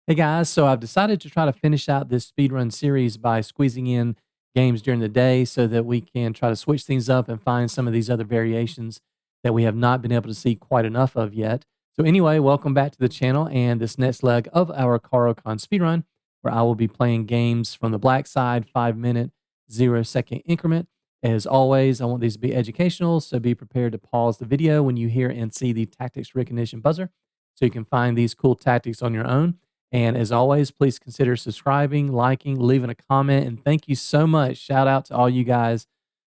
Hey guys, so I've decided to try to finish out this speedrun series by squeezing in games during the day so that we can try to switch things up and find some of these other variations that we have not been able to see quite enough of yet. So, anyway, welcome back to the channel and this next leg of our Caro-Kann speedrun, where I will be playing games from the black side, 5 minute, 0 second increment. As always, I want these to be educational, so be prepared to pause the video when you hear and see the tactics recognition buzzer so you can find these cool tactics on your own. And as always, please consider subscribing, liking, leaving a comment. And thank you so much. Shout out to all you guys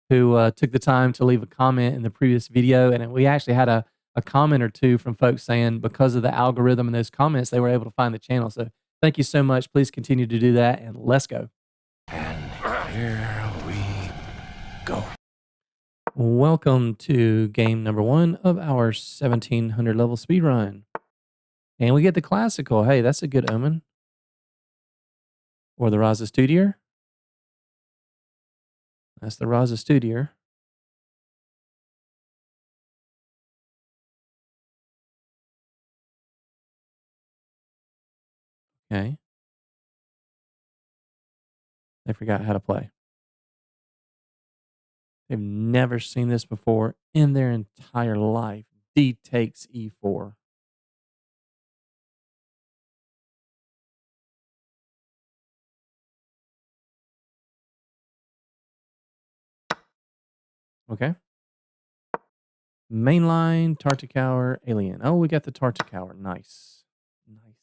who took the time to leave a comment in the previous video. And we actually had a comment or two from folks saying because of the algorithm and those comments, they were able to find the channel. So thank you so much. Please continue to do that. And let's go. And here we go. Welcome to game number 1 of our 1700 level speed run. And we get the classical. Hey, that's a good omen. Or the Raza Studier. That's the Raza Studier. Okay. They forgot how to play. They've never seen this before in their entire life. D takes E4. Okay. Mainline, Tartakower, Alien. Oh, we got the Tartakower. Nice. Nice.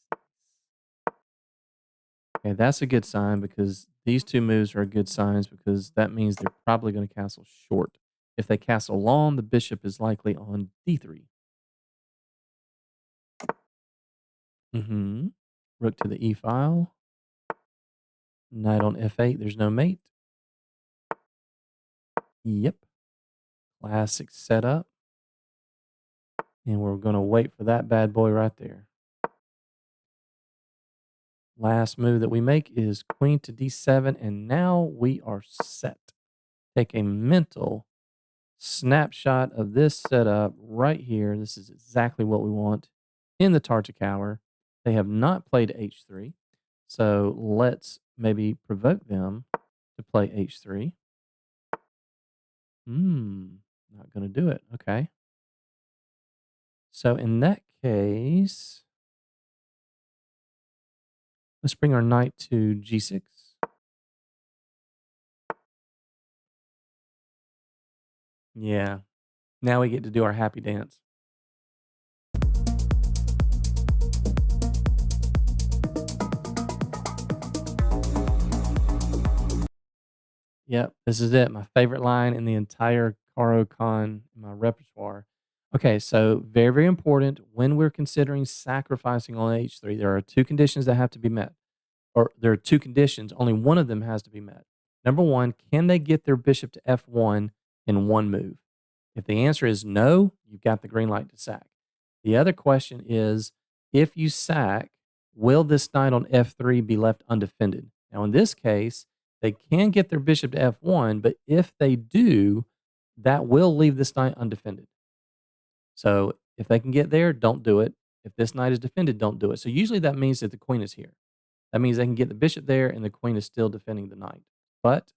Okay, that's a good sign because these two moves are good signs because that means they're probably going to castle short. If they castle long, the bishop is likely on D3. Rook to the E file. Knight on F8. There's no mate. Yep. Classic setup. And we're going to wait for that bad boy right there. Last move that we make is queen to D7. And now we are set. Take a mental snapshot of this setup right here. This is exactly what we want in the Tartakower. They have not played H3. So let's maybe provoke them to play H3. Not going to do it. Okay. So in that case, let's bring our knight to G6. Yeah. Now we get to do our happy dance. Yep, this is it. My favorite line in the entire Caro-Kann in my repertoire. Okay, so very, very important when we're considering sacrificing on H3, there are two conditions that have to be met. Or there are two conditions, only one of them has to be met. Number one, can they get their bishop to F1 in one move? If the answer is no, you've got the green light to sack. The other question is, if you sack, will this knight on F3 be left undefended? Now, in this case, they can get their bishop to F1, but if they do, that will leave this knight undefended. So if they can get there, don't do it. If this knight is defended, don't do it. So usually that means that the queen is here. That means they can get the bishop there and the queen is still defending the knight. But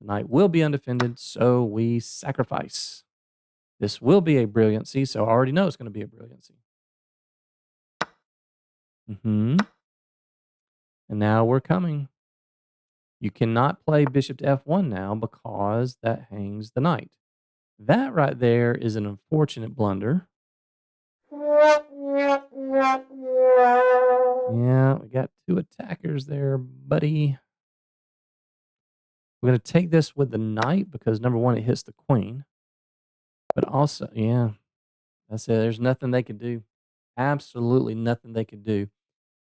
the knight will be undefended, so we sacrifice. This will be a brilliancy, so I already know it's going to be a brilliancy. And now we're coming. You cannot play bishop to F1 now because that hangs the knight. That right there is an unfortunate blunder. Yeah, we got two attackers there, buddy. We're going to take this with the knight because, number one, it hits the queen. But also, yeah, that's it. There's nothing they could do. Absolutely nothing they could do.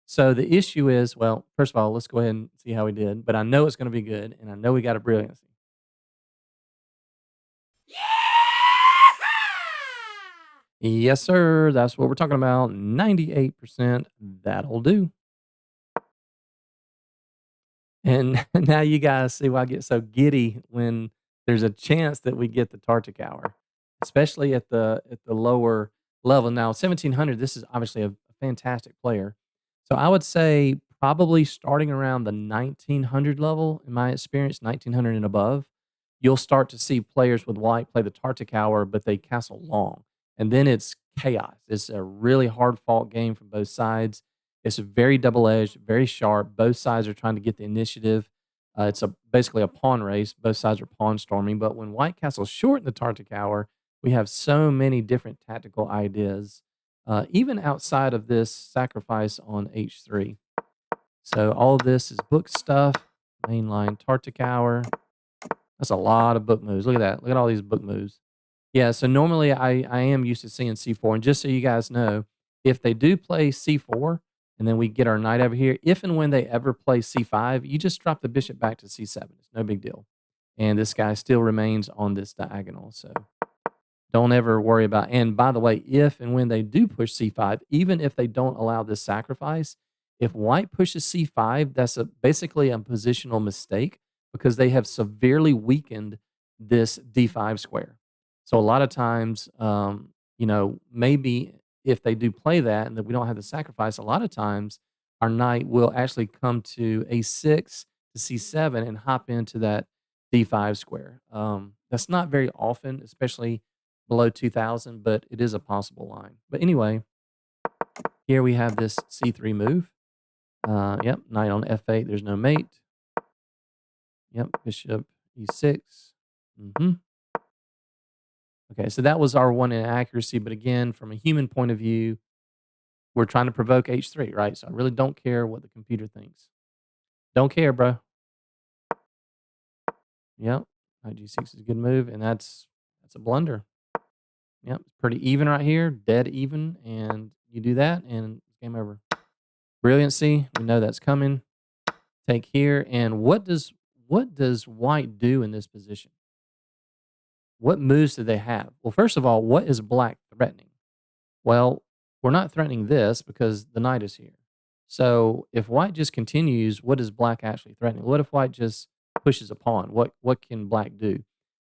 So the issue is, well, first of all, let's go ahead and see how we did. But I know it's going to be good, and I know we got a brilliancy. Yes, sir. That's what we're talking about. 98%. That'll do. And now you guys see why I get so giddy when there's a chance that we get the Tartakower, especially at the lower level. Now, 1700, this is obviously a fantastic player. So I would say probably starting around the 1900 level, in my experience, 1900 and above, you'll start to see players with white play the Tartic Hour, but they castle long. And then it's chaos. It's a really hard fought game from both sides. It's very double edged, very sharp. Both sides are trying to get the initiative. It's basically a pawn race. Both sides are pawn storming. But when White castles short in the Tartic Hour, we have so many different tactical ideas even outside of this sacrifice on H3. So all of this is book stuff, mainline Tartic Hour. That's a lot of book moves. Look at that. Look at all these book moves. Yeah, so normally I am used to seeing C4. And just so you guys know, if they do play C4 and then we get our knight over here, if and when they ever play C5, you just drop the bishop back to C7. It's no big deal. And this guy still remains on this diagonal. So don't ever worry about, and by the way, if and when they do push C5, even if they don't allow this sacrifice, if white pushes C5, that's basically a positional mistake because they have severely weakened this D5 square. So a lot of times, maybe if they do play that and that we don't have the sacrifice, a lot of times our knight will actually come to A6 to C7 and hop into that D5 square. That's not very often, especially below 2000, but it is a possible line. But anyway, here we have this C3 move. Yep, knight on F8. There's no mate. Yep, bishop E6. Okay, so that was our one inaccuracy. But again, from a human point of view, we're trying to provoke H3, right? So I really don't care what the computer thinks. Don't care, bro. Yep, knight G6 is a good move, and that's a blunder. Yep, it's pretty even right here, dead even, and you do that, and it's game over. Brilliancy, we know that's coming. Take here, and what does white do in this position? What moves do they have? Well, first of all, what is black threatening? Well, we're not threatening this because the knight is here. So if white just continues, what is black actually threatening? What if white just pushes a pawn? What can black do?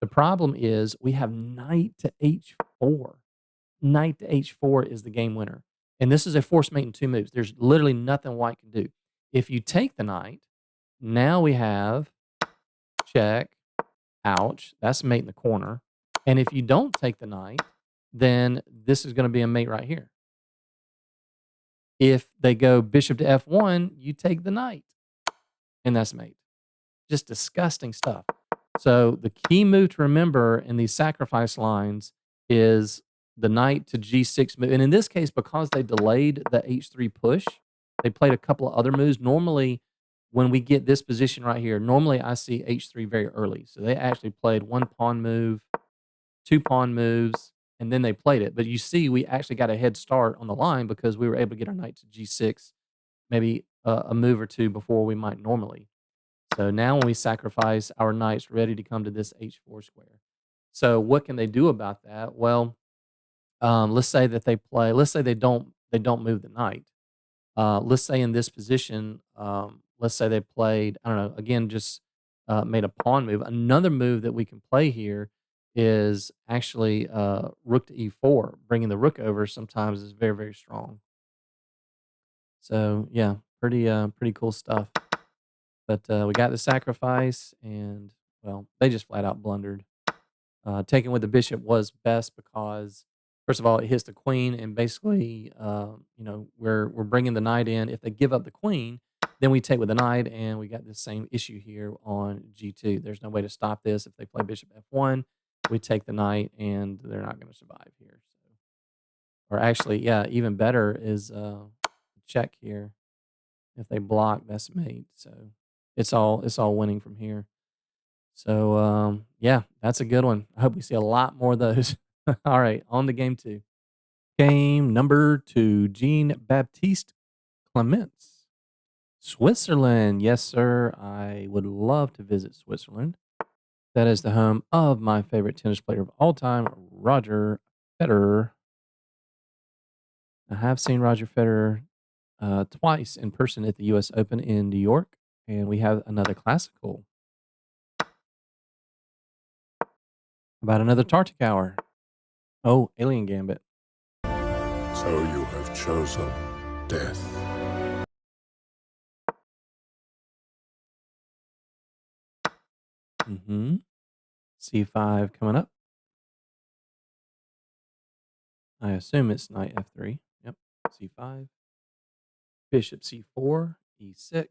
The problem is we have knight to H4. Knight to H4 is the game winner. And this is a forced mate in two moves. There's literally nothing white can do. If you take the knight, now we have check, ouch, that's mate in the corner. And if you don't take the knight, then this is going to be a mate right here. If they go bishop to F1, you take the knight, and that's mate. Just disgusting stuff. So the key move to remember in these sacrifice lines is the knight to G6 move. And in this case, because they delayed the H3 push, they played a couple of other moves. Normally, when we get this position right here, normally I see H3 very early. So they actually played one pawn move, two pawn moves, and then they played it. But you see, we actually got a head start on the line because we were able to get our knight to G6 maybe a move or two before we might normally. So now when we sacrifice, our knight's ready to come to this H4 square. So what can they do about that? Well, let's say that they play. Let's say they don't move the knight. Let's say in this position, let's say they played. I don't know. Again, just made a pawn move. Another move that we can play here is actually rook to E4. Bringing the rook over sometimes is very very strong. So yeah, pretty cool stuff. But we got the sacrifice, and well, they just flat out blundered. Taking with the bishop was best because, first of all, it hits the queen, and basically, we're bringing the knight in. If they give up the queen, then we take with the knight, and we got the same issue here on G2. There's no way to stop this. If they play bishop F1, we take the knight, and they're not going to survive here. So, or actually, yeah, even better is check here. If they block, that's mate. So it's all winning from here. So yeah, that's a good one. I hope we see a lot more of those. All right, on to game two. Game number two, Jean Baptiste Clements. Switzerland. Yes, sir. I would love to visit Switzerland. That is the home of my favorite tennis player of all time, Roger Federer. I have seen Roger Federer twice in person at the U.S. Open in New York, and we have another classical about another Tartic hour. Oh, Alien Gambit. So you have chosen death. Mhm. C5 coming up. I assume it's knight F3. Yep. C5. Bishop C4. E6.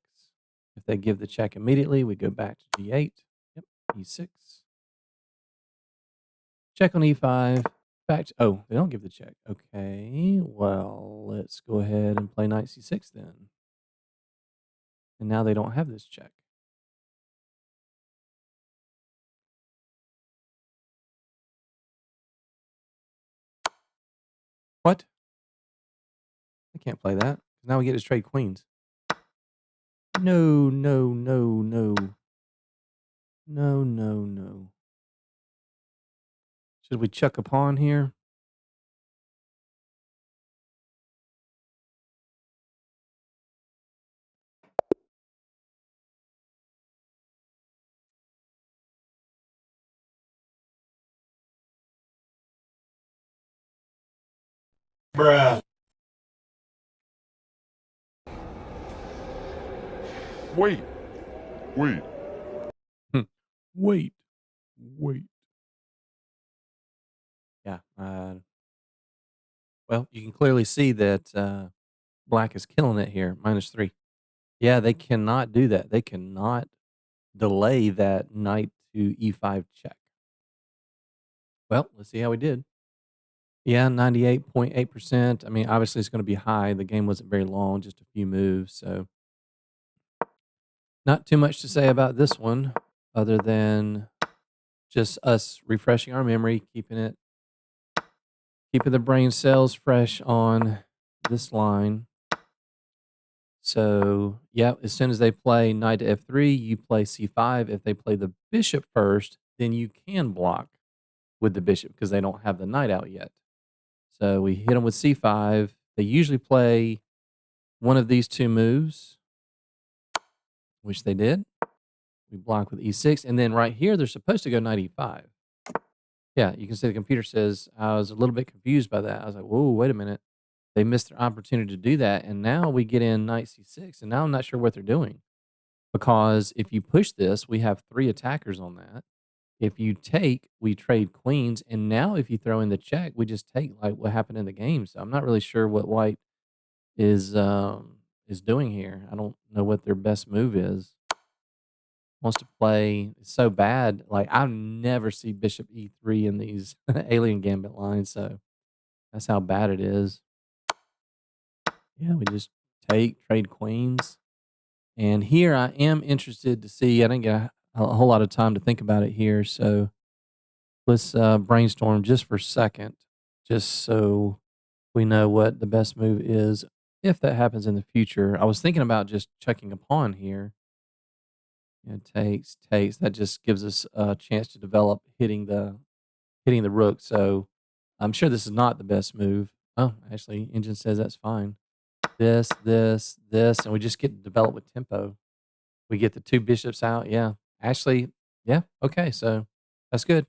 If they give the check immediately, we go back to G8. Yep. E6. Check on E5. Back to, oh, they don't give the check. Okay. Well, let's go ahead and play knight C6 then. And now they don't have this check. What? I can't play that. Now we get to trade queens. No, no, no, no. No, no, no. Should we chuck a pawn here? Bruh. Wait, wait. Hmm. Wait, wait. Yeah. Well, you can clearly see that black is killing it here. -3. Yeah, they cannot do that. They cannot delay that knight to E5 check. Well, let's see how we did. Yeah, 98.8%. I mean, obviously it's going to be high. The game wasn't very long, just a few moves. So, not too much to say about this one other than just us refreshing our memory, keeping the brain cells fresh on this line. So, yeah, as soon as they play knight to F3, you play C5. If they play the bishop first, then you can block with the bishop because they don't have the knight out yet. So we hit them with C5. They usually play one of these two moves, which they did. We block with E6. And then right here, they're supposed to go knight E5. Yeah, you can see the computer says, I was a little bit confused by that. I was like, whoa, wait a minute. They missed their opportunity to do that. And now we get in knight C6. And now I'm not sure what they're doing. Because if you push this, we have 3 attackers on that. If you take, we trade queens, and now if you throw in the check, we just take like what happened in the game. So I'm not really sure what white is doing here. I don't know what their best move is. Wants to play so bad. Like I never see bishop e3 in these alien gambit lines. So that's how bad it is. Yeah, we just trade queens. And here I am interested to see. I didn't get a whole lot of time to think about it here. So let's brainstorm just for a second, just so we know what the best move is if that happens in the future. I was thinking about just checking a pawn here. Takes. That just gives us a chance to develop hitting the rook. So I'm sure this is not the best move. Oh, actually, engine says that's fine. This, and we just get to develop with tempo. We get the 2 bishops out. Yeah, actually, yeah. Okay, so that's good.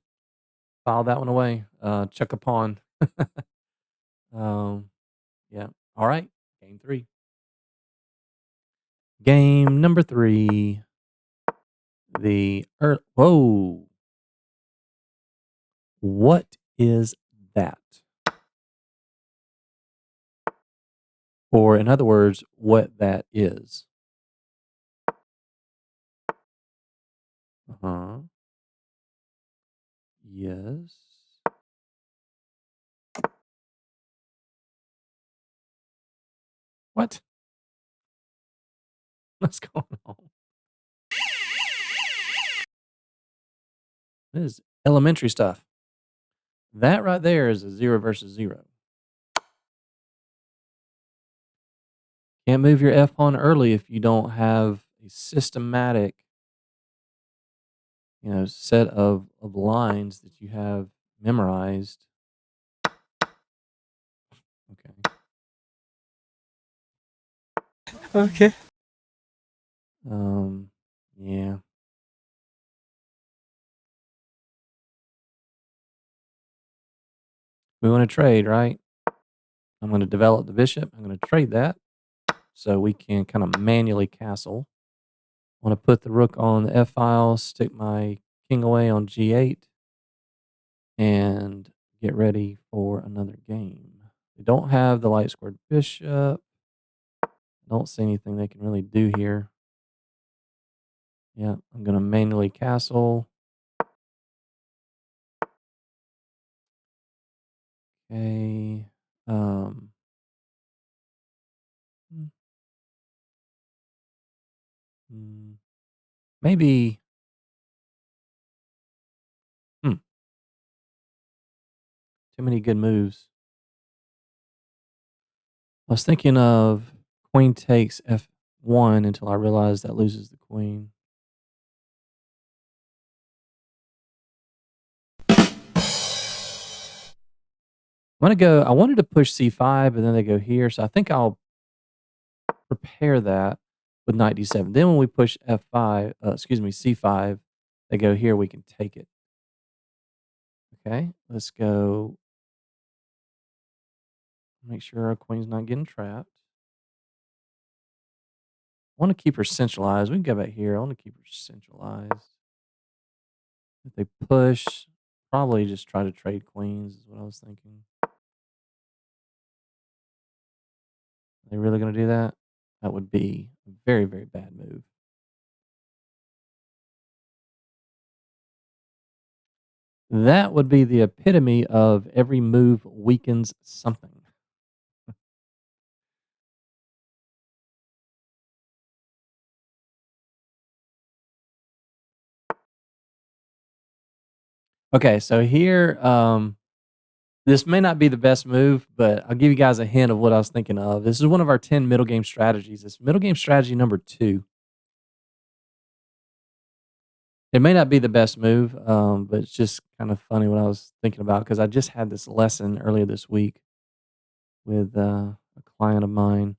File that one away. Chuck a pawn. um, yeah. All right. Game 3. Game number 3. Whoa. What is that? Or in other words, what that is. Uh-huh. Yes. What? What's going on? This is elementary stuff. That right there is a 0 versus 0. Can't move your F pawn early if you don't have a systematic, set of lines that you have memorized. Okay. Okay. Yeah. We want to trade, right? I'm going to develop the bishop. I'm going to trade that so we can kind of manually castle. I want to put the rook on the F file, stick my king away on G8 and get ready for another game. They don't have the light squared bishop. Don't see anything they can really do here. Yeah, I'm going to manually castle. Okay. Mm, mm, maybe. Hmm, too many good moves. I was thinking of queen takes f1 until I realized that loses the queen. I'm gonna go. I wanted to push c5, but then they go here, so I think I'll prepare that with knight d7. Then when we push f5, excuse me, c5, they go here. We can take it. Okay, let's go. Make sure our queen's not getting trapped. I want to keep her centralized. We can go back here. I want to keep her centralized. If they push, probably just try to trade queens is what I was thinking. Are they really going to do that? That would be a very, very bad move. That would be the epitome of every move weakens something. Okay, so here, this may not be the best move, but I'll give you guys a hint of what I was thinking of. This is one of our 10 middle game strategies. It's middle game strategy number 2. It may not be the best move, but it's just kind of funny what I was thinking about because I just had this lesson earlier this week with a client of mine.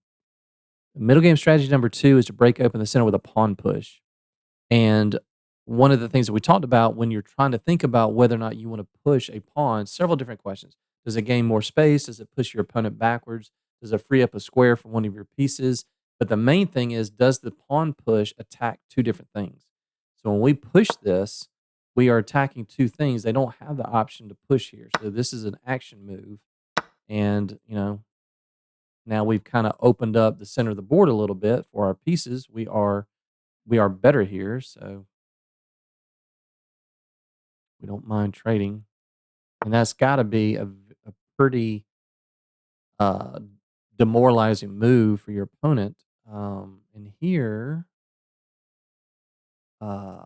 Middle game strategy number 2 is to break open the center with a pawn push. And one of the things that we talked about when you're trying to think about whether or not you want to push a pawn, several different questions. Does it gain more space? Does it push your opponent backwards? Does it free up a square from one of your pieces? But the main thing is, does the pawn push attack two different things? So when we push this, we are attacking two things. They don't have the option to push here. So this is an action move. And, now we've kind of opened up the center of the board a little bit for our pieces. We are better here, so we don't mind trading. And that's got to be a pretty uh, demoralizing move for your opponent. And here, uh,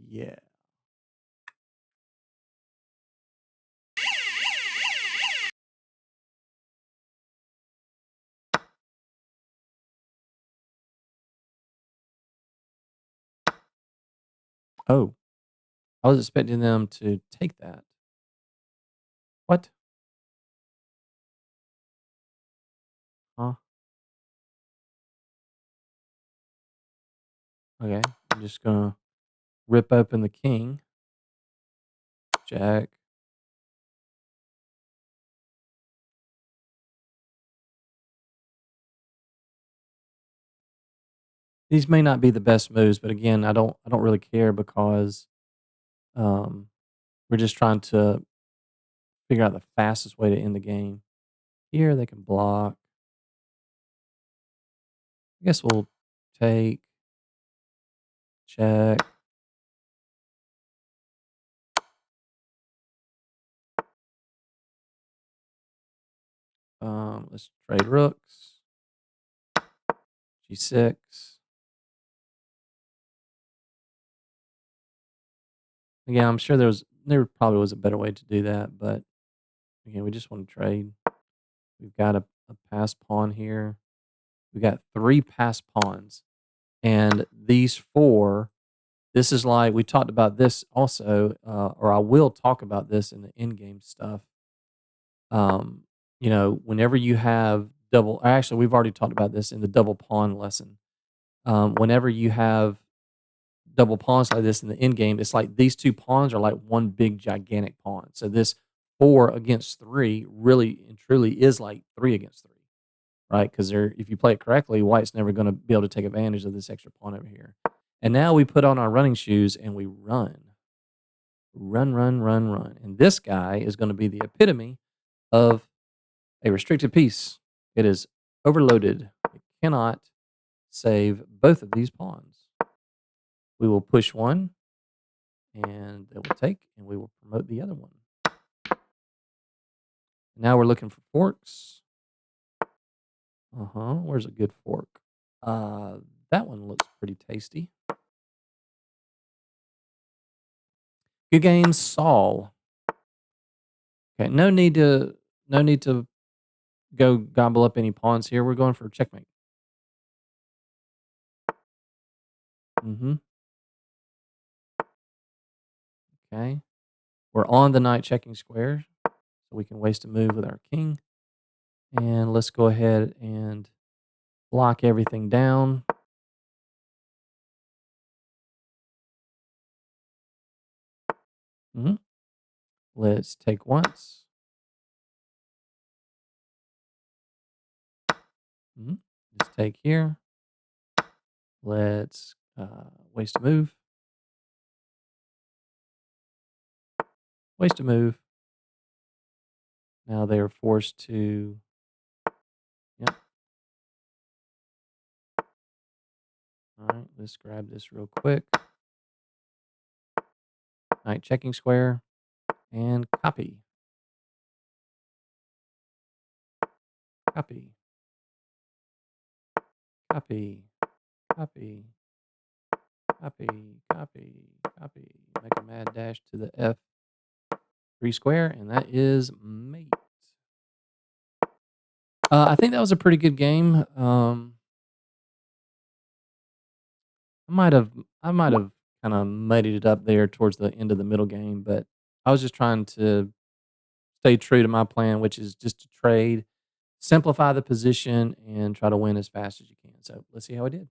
yeah. Oh, I was expecting them to take that. What? Huh? Okay. I'm just going to rip open the king. Jack. These may not be the best moves, but again, I don't really care because um, we're just trying to figure out the fastest way to end the game. Here they can block. I guess we'll take, check. Let's trade rooks. G6. Again, I'm sure there probably was a better way to do that, but again, we just want to trade. We've got a passed pawn here. We got 3 passed pawns, and these 4. This is like we talked about this also, or I will talk about this in the end game stuff. Um, whenever you have double, actually, we've already talked about this in the double pawn lesson. Whenever you have double pawns like this in the end game, it's like these 2 pawns are like one big gigantic pawn. So this 4 against 3 really and truly is like 3 against 3, right? Because if you play it correctly, white's never going to be able to take advantage of this extra pawn over here. And now we put on our running shoes and we run. Run, run, run, run. And this guy is going to be the epitome of a restricted piece. It is overloaded. It cannot save both of these pawns. We will push one and it will take, and we will promote the other one. Now we're looking for forks. Where's a good fork? That one looks pretty tasty. Good game, Saul. Okay, no need to go gobble up any pawns here. We're going for a checkmate. Okay. We're on the knight checking square, so we can waste a move with our king. And let's go ahead and block everything down. Let's take once. Just take here. Let's waste a move. Waste a move. Now they're forced to. Yep. All right, let's grab this real quick. Knight checking square and copy. Copy. Copy. Copy. Copy. Copy. Copy. Make a mad dash to the F3 square, and that is mate. I think that was a pretty good game. I might have kind of muddied it up there towards the end of the middle game, but I was just trying to stay true to my plan, which is just to trade, simplify the position, and try to win as fast as you can. So let's see how I did.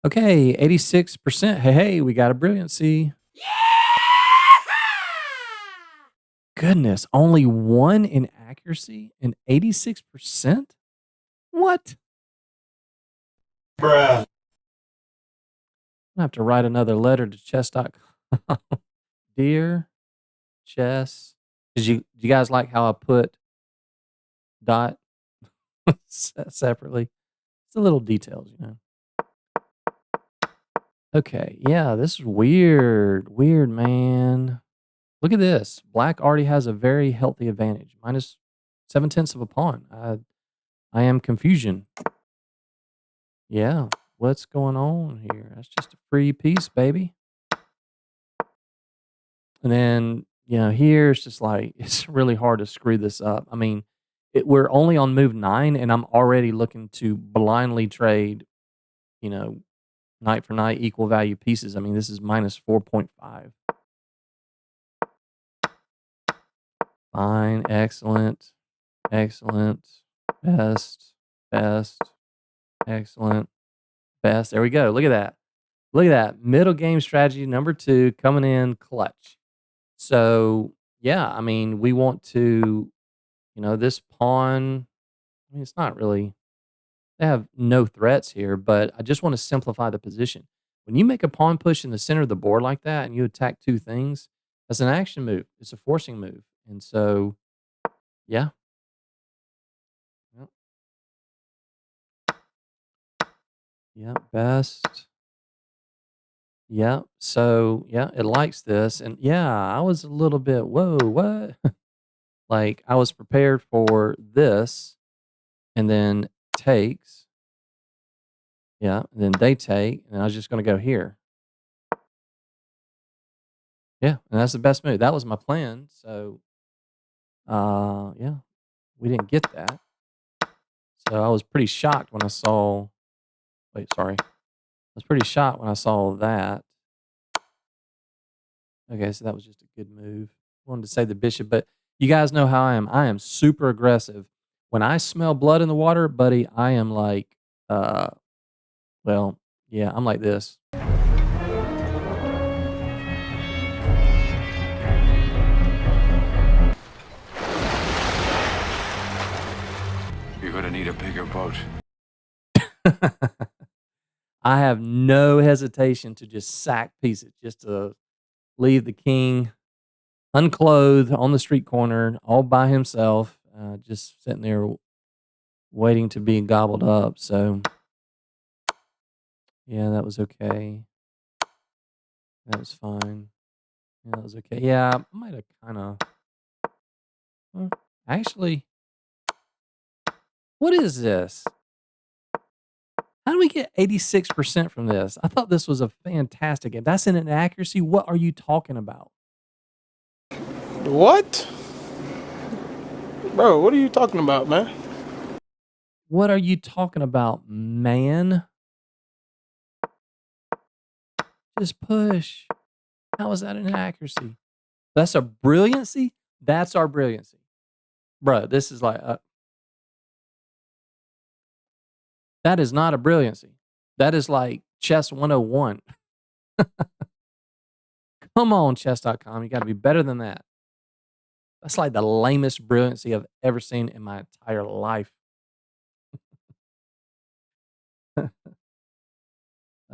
Okay, 86%. Hey, we got a brilliancy. Goodness, only one in accuracy and 86%? What? Bruh. I have to write another letter to chess.com. Dear chess. Did you guys like how I put dot separately? It's the little details, you know. Okay, yeah, this is weird. Weird, man. Look at this. Black already has a very healthy advantage. Minus 7/10 of a pawn. I am confusion. Yeah. What's going on here? That's just a free piece, baby. And then, here it's just like, it's really hard to screw this up. I mean, we're only on move 9, and I'm already looking to blindly trade, knight for knight, equal value pieces. I mean, this is minus 4.5. Fine, excellent, excellent, best, excellent, best. There we go. Look at that. Look at that. Middle game strategy number 2 coming in clutch. So, yeah, I mean, we want to, this pawn, I mean, it's not really, they have no threats here, but I just want to simplify the position. When you make a pawn push in the center of the board like that and you attack 2 things, that's an action move. It's a forcing move. And so, yeah. Yep. Yep, best. Yep. So, yeah, it likes this. And yeah, I was a little bit, whoa, what? Like, I was prepared for this and then takes. Yeah, and then they take, and I was just gonna go here. Yeah, and that's the best move. That was my plan. So, yeah, we didn't get that. So I was pretty shocked when I saw. Wait, sorry. I was pretty shocked when I saw that. Okay, so that was just a good move. Wanted to say the bishop, but you guys know how I am. I am super aggressive. When I smell blood in the water, buddy, I am like, well, yeah, I'm like this. You're gonna need a bigger boat. I have no hesitation to just sack pieces, just to leave the king unclothed on the street corner all by himself, just sitting there waiting to be gobbled up. So, yeah, that was okay. That was fine. Yeah, that was okay. Yeah, I might have kinda actually, what is this? How do we get 86% from this? I thought this was a fantastic game. That's an inaccuracy? What are you talking about? What? Bro, what are you talking about, man? What are you talking about, man? Just push. How is that an inaccuracy? That's a brilliancy? That's our brilliancy. Bruh, this is like, that is not a brilliancy. That is like chess 101. Come on, chess.com. You gotta be better than that. That's like the lamest brilliancy I've ever seen in my entire life.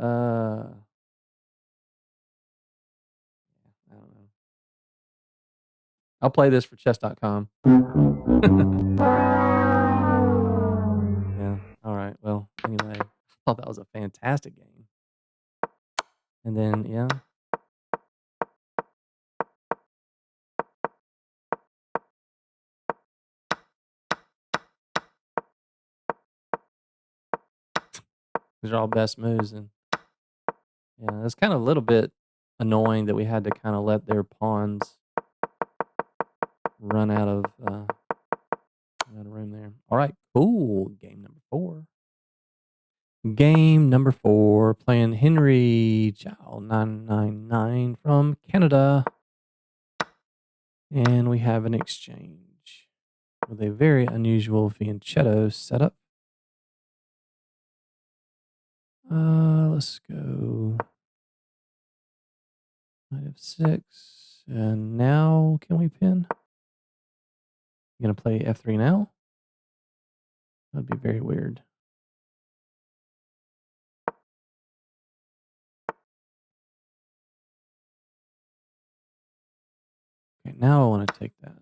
Uh, I don't know. I'll play this for chess.com. Yeah. All right. Well, anyway, I thought that was a fantastic game. And then, yeah, these are all best moves. And yeah, it's kind of a little bit annoying that we had to kind of let their pawns run out of room there. All right. Cool. Game number four. Game number four, playing Henry Chow 999 from Canada. And we have an exchange with a very unusual fianchetto setup. Let's go knight f6. And now can we pin? You gonna play f3 now? That'd be very weird. Okay, now I want to take that.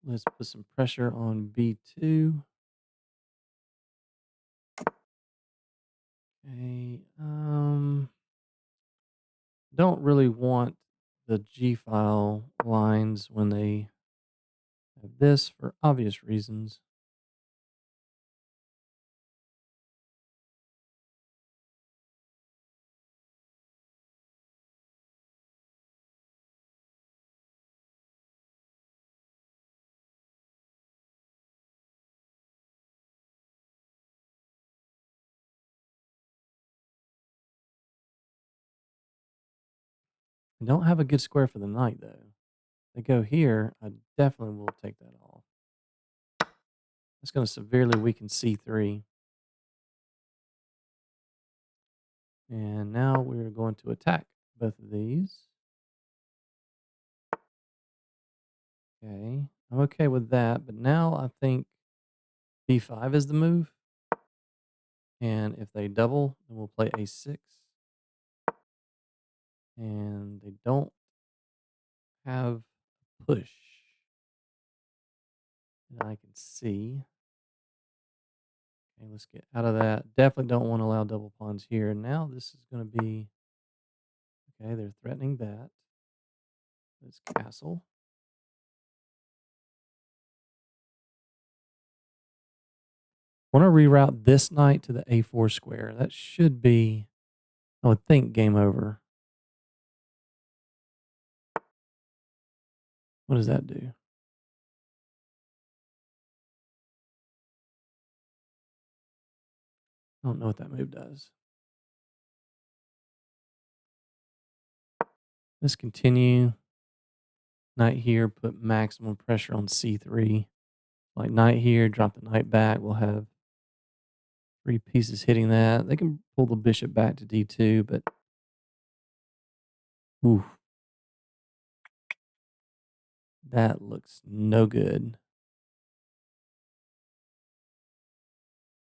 Let's put some pressure on b2. Okay. Don't really want the G file lines when they have this for obvious reasons. I don't have a good square for the knight though. They go here, I definitely will take that off. That's going to severely weaken c3. And now we're going to attack both of these. Okay, I'm okay with that, but now I think b5 is the move. And if they double, then we'll play a6. And they don't have push that I can see. Okay, let's get out of that. Definitely don't want to allow double pawns here. Now this is going to be, okay, they're threatening that. Let's castle. Want to reroute this knight to the a4 square. That should be, I would think, game over. What does that do? I don't know what that move does. Let's continue. Knight here, put maximum pressure on c3. Like knight here, drop the knight back. We'll have 3 pieces hitting that. They can pull the bishop back to d2, but Ooh, that looks no good.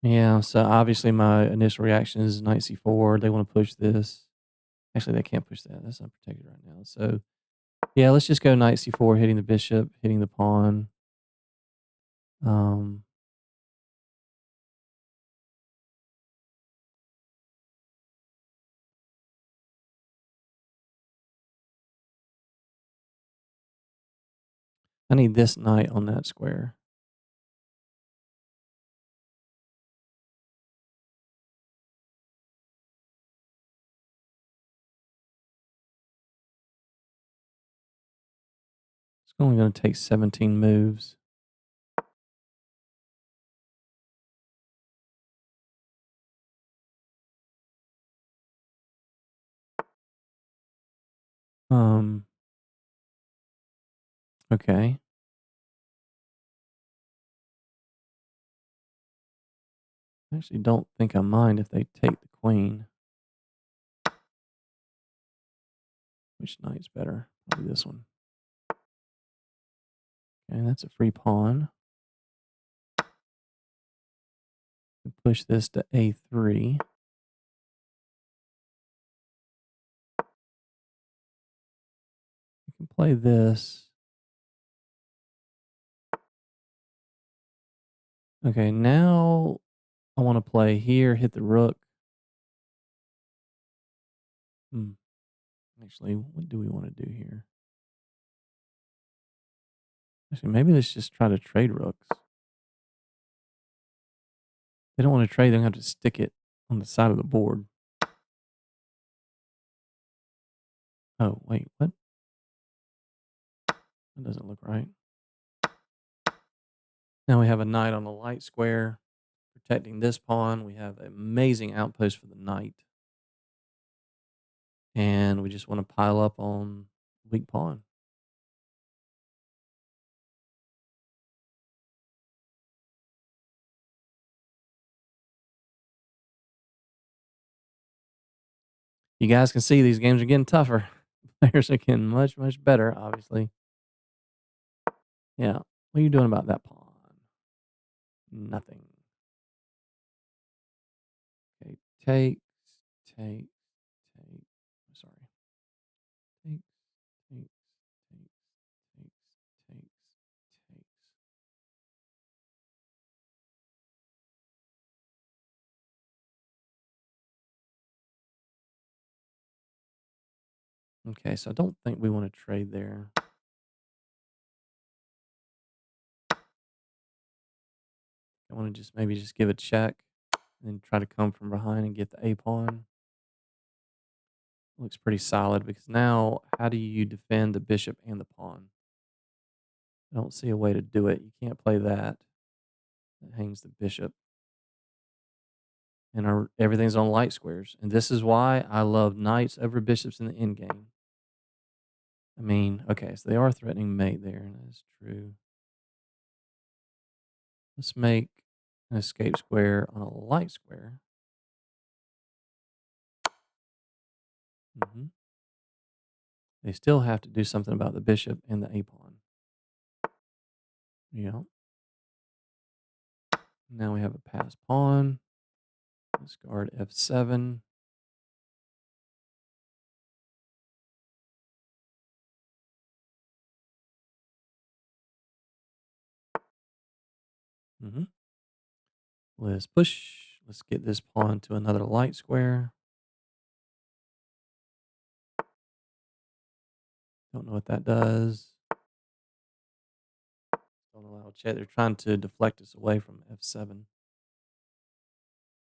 Yeah, so obviously my initial reaction is knight c4. They want to push this. Actually, they can't push that. That's unprotected right now. So yeah, let's just go knight c4, hitting the bishop, hitting the pawn. Um, I need this knight on that square. It's only going to take 17 moves. Um, okay. I actually don't think I mind if they take the queen. Which knight's better? Probably this one. Okay, that's a free pawn. Push this to a3. You can play this. Okay, now I want to play here, hit the rook. Hmm. Actually, what do we want to do here? Actually, maybe let's just try to trade rooks. They don't want to trade, they're going to have to stick it on the side of the board. Oh, wait, what? That doesn't look right. Now we have a knight on the light square protecting this pawn. We have an amazing outpost for the knight. And we just want to pile up on weak pawn. You guys can see these games are getting tougher. Players are getting much, much better, obviously. Yeah. What are you doing about that pawn? Nothing. Okay. Takes, takes, take. I'm sorry. Takes, takes, takes, takes, takes. Okay, so I don't think we want to trade there. I want to just maybe just give a check and then try to come from behind and get the A pawn. Looks pretty solid because now how do you defend the bishop and the pawn? I don't see a way to do it. You can't play that. That hangs the bishop. And everything's on light squares. And this is why I love knights over bishops in the endgame. I mean, okay, so they are threatening mate there, and that's true. Let's make an escape square on a light square. Hmm. They still have to do something about the bishop and the A pawn. Yeah. Now we have a passed pawn. Let's guard f7. Hmm. Let's push. Let's get this pawn to another light square. Don't know what that does. Don't allow check. They're trying to deflect us away from f7.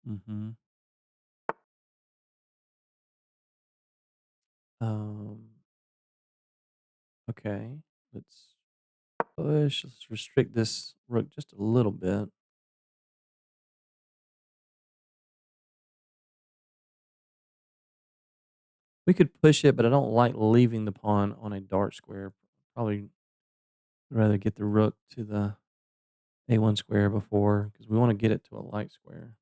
Hmm. Um, okay. Let's push. Let's restrict this rook just a little bit. We could push it, but I don't like leaving the pawn on a dark square. Probably rather get the rook to the a1 square before because we want to get it to a light square.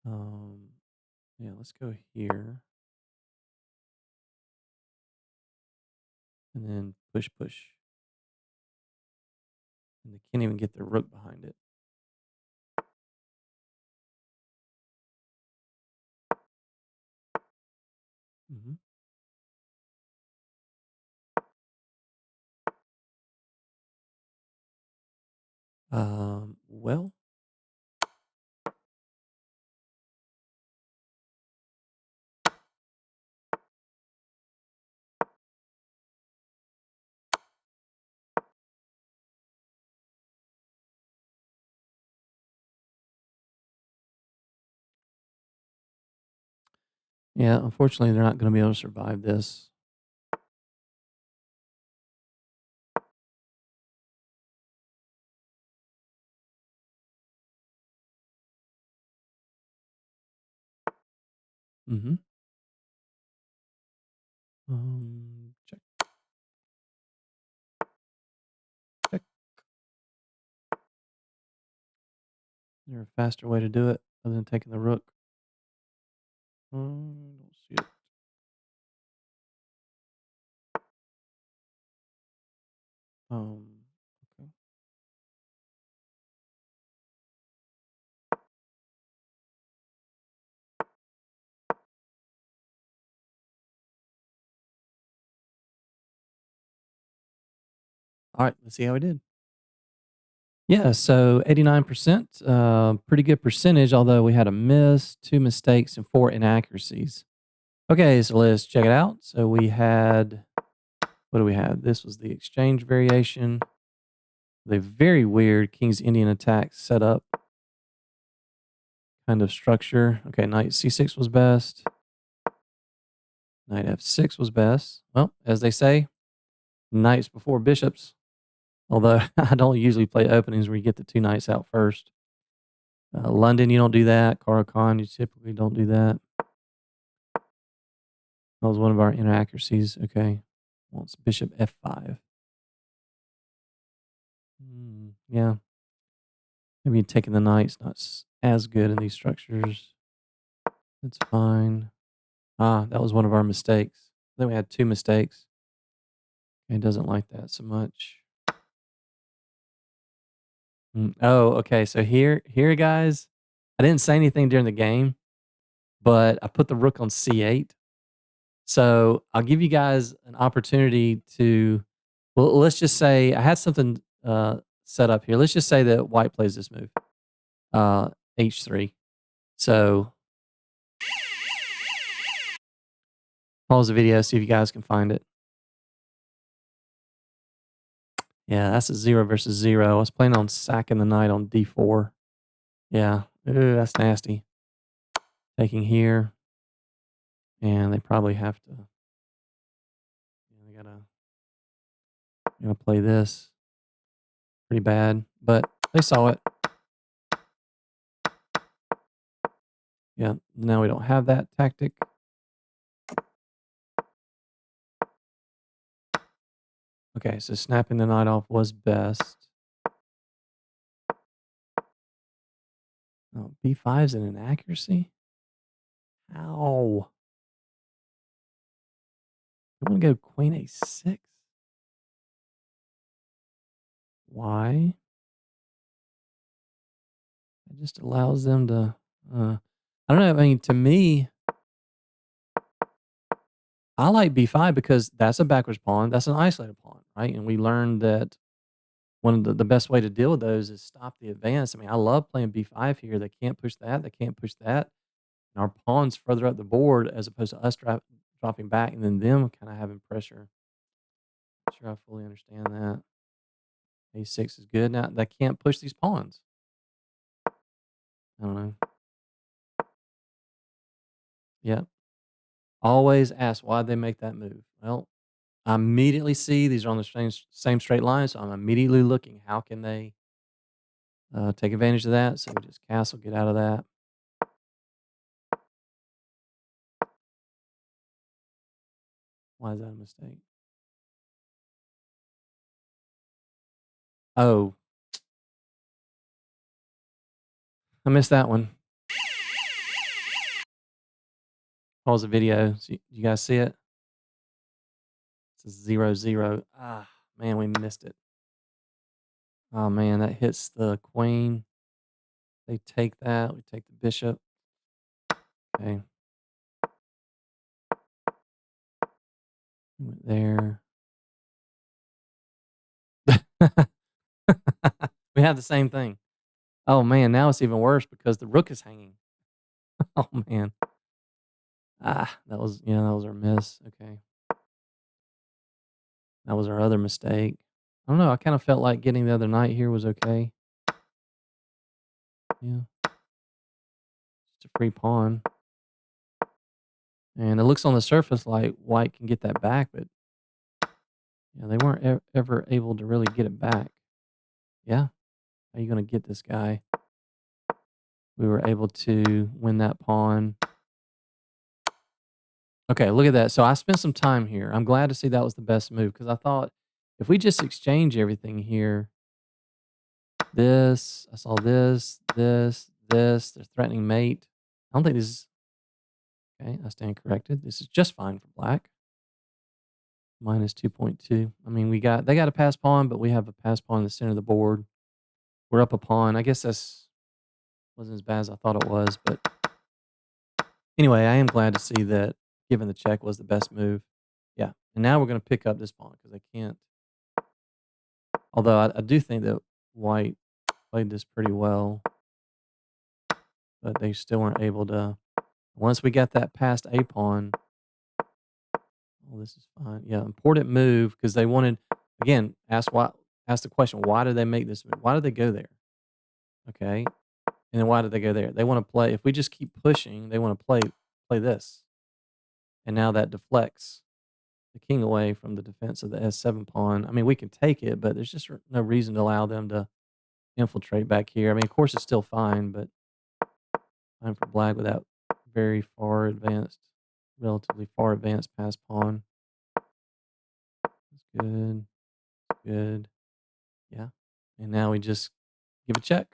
Um, yeah, let's go here. and then push, push. And they can't even get their rook behind it. Mhm. Well, yeah, unfortunately, they're not gonna be able to survive this. Mhm. Check, check. Is there a faster way to do it other than taking the rook? Don't see it. Okay. Alright, let's see how we did. Yeah, so 89%, pretty good percentage, although we had a miss, 2 mistakes, and 4 inaccuracies. Okay, so let's check it out. So we had, what do we have? This was the exchange variation, the very weird King's Indian attack setup kind of structure. Okay, knight c6 was best. Knight f6 was best. Well, as they say, knights before bishops. Although I don't usually play openings where you get the 2 knights out first. London, you don't do that. Caro-Kann, you typically don't do that. That was one of our inaccuracies. Okay. Wants bishop f5. Yeah. Maybe taking the knight's not as good in these structures. That's fine. Ah, that was one of our mistakes. Then we had 2 mistakes. He doesn't like that so much. Oh, okay. So here, guys, I didn't say anything during the game, but I put the rook on c8. So I'll give you guys an opportunity to, well, let's just say I had something set up here. Let's just say that white plays this move, h3. So pause the video, see if you guys can find it. Yeah, that's a 0 versus 0. I was planning on sacking the knight on d4. Yeah, ooh, that's nasty. Taking here, and they probably have to. They gotta play this. Pretty bad, but they saw it. Yeah, now we don't have that tactic. Okay, so snapping the knight off was best. Oh, b5 is an inaccuracy? How? You want to go queen a6? Why? It just allows them to. I don't know. I mean, to me, I like b5 because that's a backwards pawn. That's an isolated pawn, right? And we learned that one of the best way to deal with those is stop the advance. I mean, I love playing b5 here. They can't push that. They can't push that. And our pawns further up the board as opposed to us dropping back and then them kind of having pressure. Not sure I fully understand that. A6 is good. Now they can't push these pawns. I don't know. Yeah. Always ask why they make that move. Well, I immediately see these are on the same straight line, so I'm immediately looking how can they take advantage of that. So we just castle, get out of that. Why is that a mistake? Oh, I missed that one. Pause the video. So you guys see it? It's a 0-0. Ah, man, we missed it. Oh, man, that hits the queen. They take that. We take the bishop. Okay. Went there. We have the same thing. Oh, man, now it's even worse because the rook is hanging. Oh, man. Ah, that was our miss. Okay. That was our other mistake. I don't know. I kind of felt like getting the other knight here was okay. Yeah. Just a free pawn. And it looks on the surface like white can get that back, but yeah, they weren't ever able to really get it back. Yeah. How are you going to get this guy? We were able to win that pawn. Okay, look at that. So I spent some time here. I'm glad to see that was the best move because I thought if we just exchange everything here, I saw this, they're threatening mate. I don't think this is okay. I stand corrected. This is just fine for black. Minus 2.2. I mean, they got a pass pawn, but we have a pass pawn in the center of the board. We're up a pawn. I guess that's wasn't as bad as I thought it was, but anyway, I am glad to see that giving the check was the best move. Yeah, and now we're going to pick up this pawn because they can't. Although I do think that white played this pretty well, but they still weren't able to. Once we got that past a pawn, oh, this is fine. Yeah, important move because they wanted again. Ask the question: why did they make this move? Why did they go there? Okay, and then why did they go there? They want to play. If we just keep pushing, they want to play this, and now that deflects the king away from the defense of the S7 pawn. I mean, we can take it, but there's just no reason to allow them to infiltrate back here. I mean, of course, it's still fine, but fine for black with that very far advanced, relatively far advanced pass pawn. That's good. Good. Yeah. And now we just give a check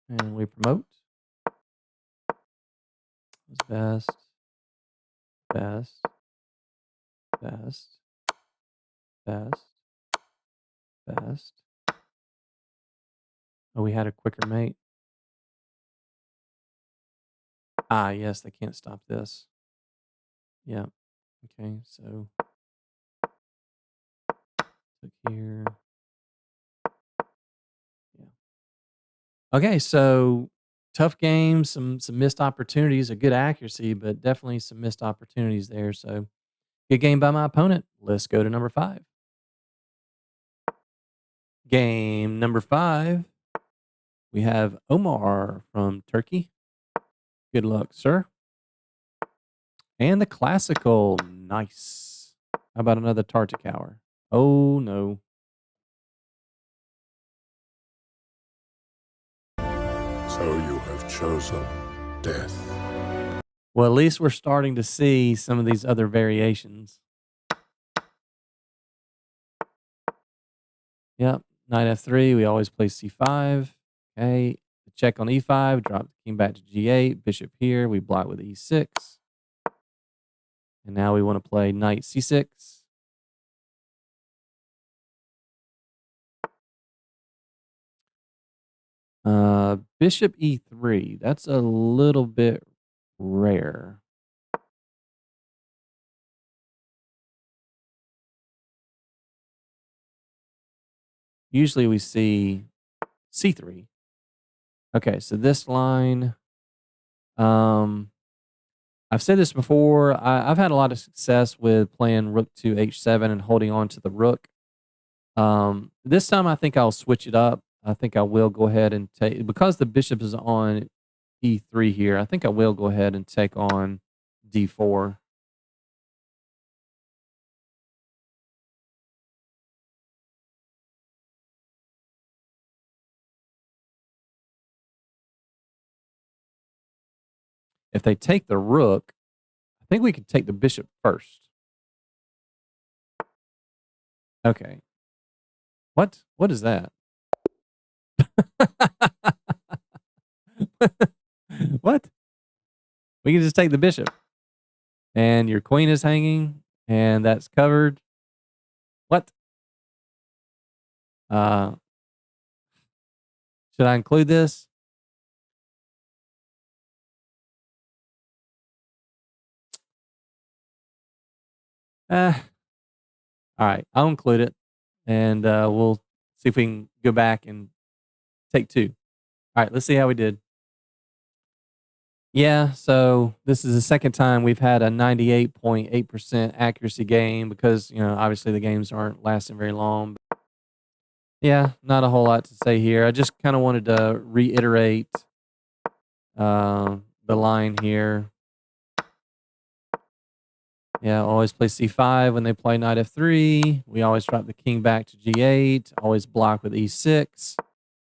and we promote. It's best, best, best, best, best. Oh, we had a quicker mate. Ah, yes, they can't stop this. Yeah. Okay, so click here. Yeah. Okay, so tough game, some missed opportunities, a good accuracy, but definitely some missed opportunities there. So good game by my opponent. Let's go to number 5. Game number 5. We have Omar from Turkey. Good luck, sir. And the classical. Nice. How about another Tartakower? Oh, no. So you have chosen death. Well, at least we're starting to see some of these other variations. Yep. Knight F3. We always play C5. Okay. Check on E5. Drop the king back to G8. Bishop here. We block with E6. And now we want to play Knight C6. Bishop E3. That's a little bit rare. Usually we see C3. Okay, so this line, um, I've said this before. I've had a lot of success with playing rook to H7 and holding on to the rook. This time I think I'll switch it up. I think I will go ahead and take because the bishop is on E3 here. I think I will go ahead and take on D4. If they take the rook, I think we could take the bishop first. Okay. What? What is that? What? We can just take the bishop. And your queen is hanging, and that's covered. What? Uh, should I include this? Eh, all right, I'll include it, and we'll see if we can go back and take two. All right, let's see how we did. Yeah, so this is the second time we've had a 98.8% accuracy game because, obviously the games aren't lasting very long. Yeah, not a whole lot to say here. I just kind of wanted to reiterate the line here. Yeah, always play c5 when they play knight f3. We always drop the king back to g8. Always block with e6.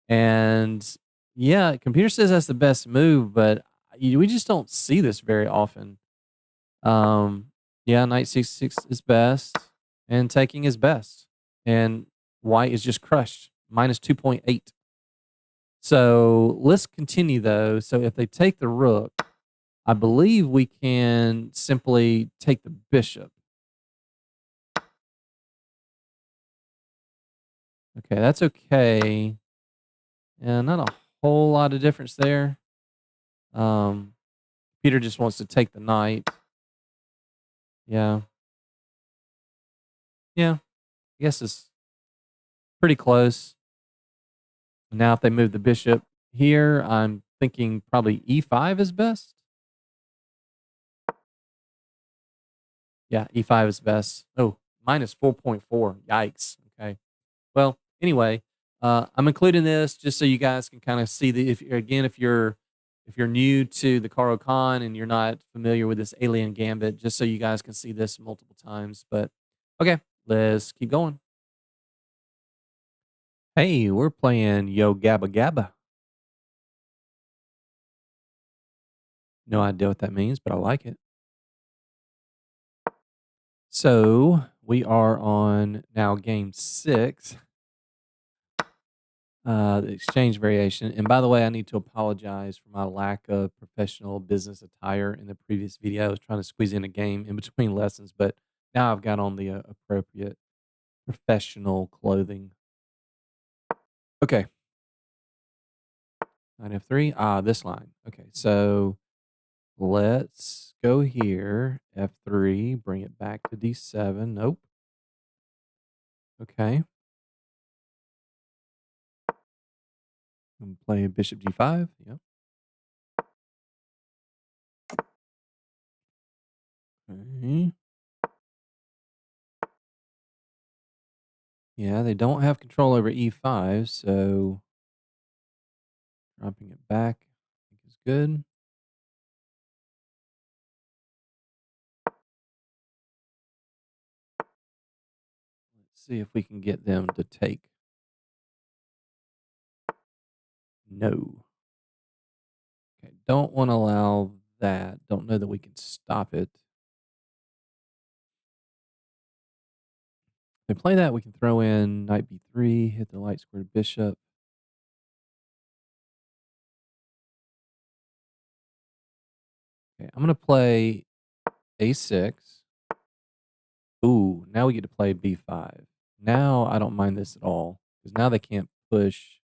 And yeah, computer says that's the best move, but we just don't see this very often. Um, yeah, knight c6 is best, and taking is best, and white is just crushed minus 2.8. So let's continue though. So if they take the rook, I believe we can simply take the bishop. Okay, that's okay. Yeah, not a whole lot of difference there. Um, Peter just wants to take the knight. Yeah. Yeah. I guess it's pretty close. Now, if they move the bishop here, I'm thinking probably e5 is best. Yeah, e5 is best. Oh, minus 4.4. Yikes. Okay. Well, anyway, I'm including this just so you guys can kind of see the if you're new to the Caro-Kann and you're not familiar with this alien gambit, just so you guys can see this multiple times. But okay, let's keep going. Hey, we're playing Yo Gabba Gabba. No idea what that means, but I like it. So we are on now game 6, the exchange variation. And by the way, I need to apologize for my lack of professional business attire in the previous video. I was trying to squeeze in a game in between lessons, but now I've got on the appropriate professional clothing. Okay, knight f3. This line. Okay, so let's go here. F3, bring it back to d7. Nope. Okay. And play bishop g5. Yep. Okay. Yeah, they don't have control over e5, so dropping it back I think is good. Let's see if we can get them to take. No. Okay, don't want to allow that. Don't know that we can stop it. If they play that, we can throw in knight b3, hit the light squared bishop. Okay, I'm going to play a6. Ooh, now we get to play b5. Now I don't mind this at all because now they can't push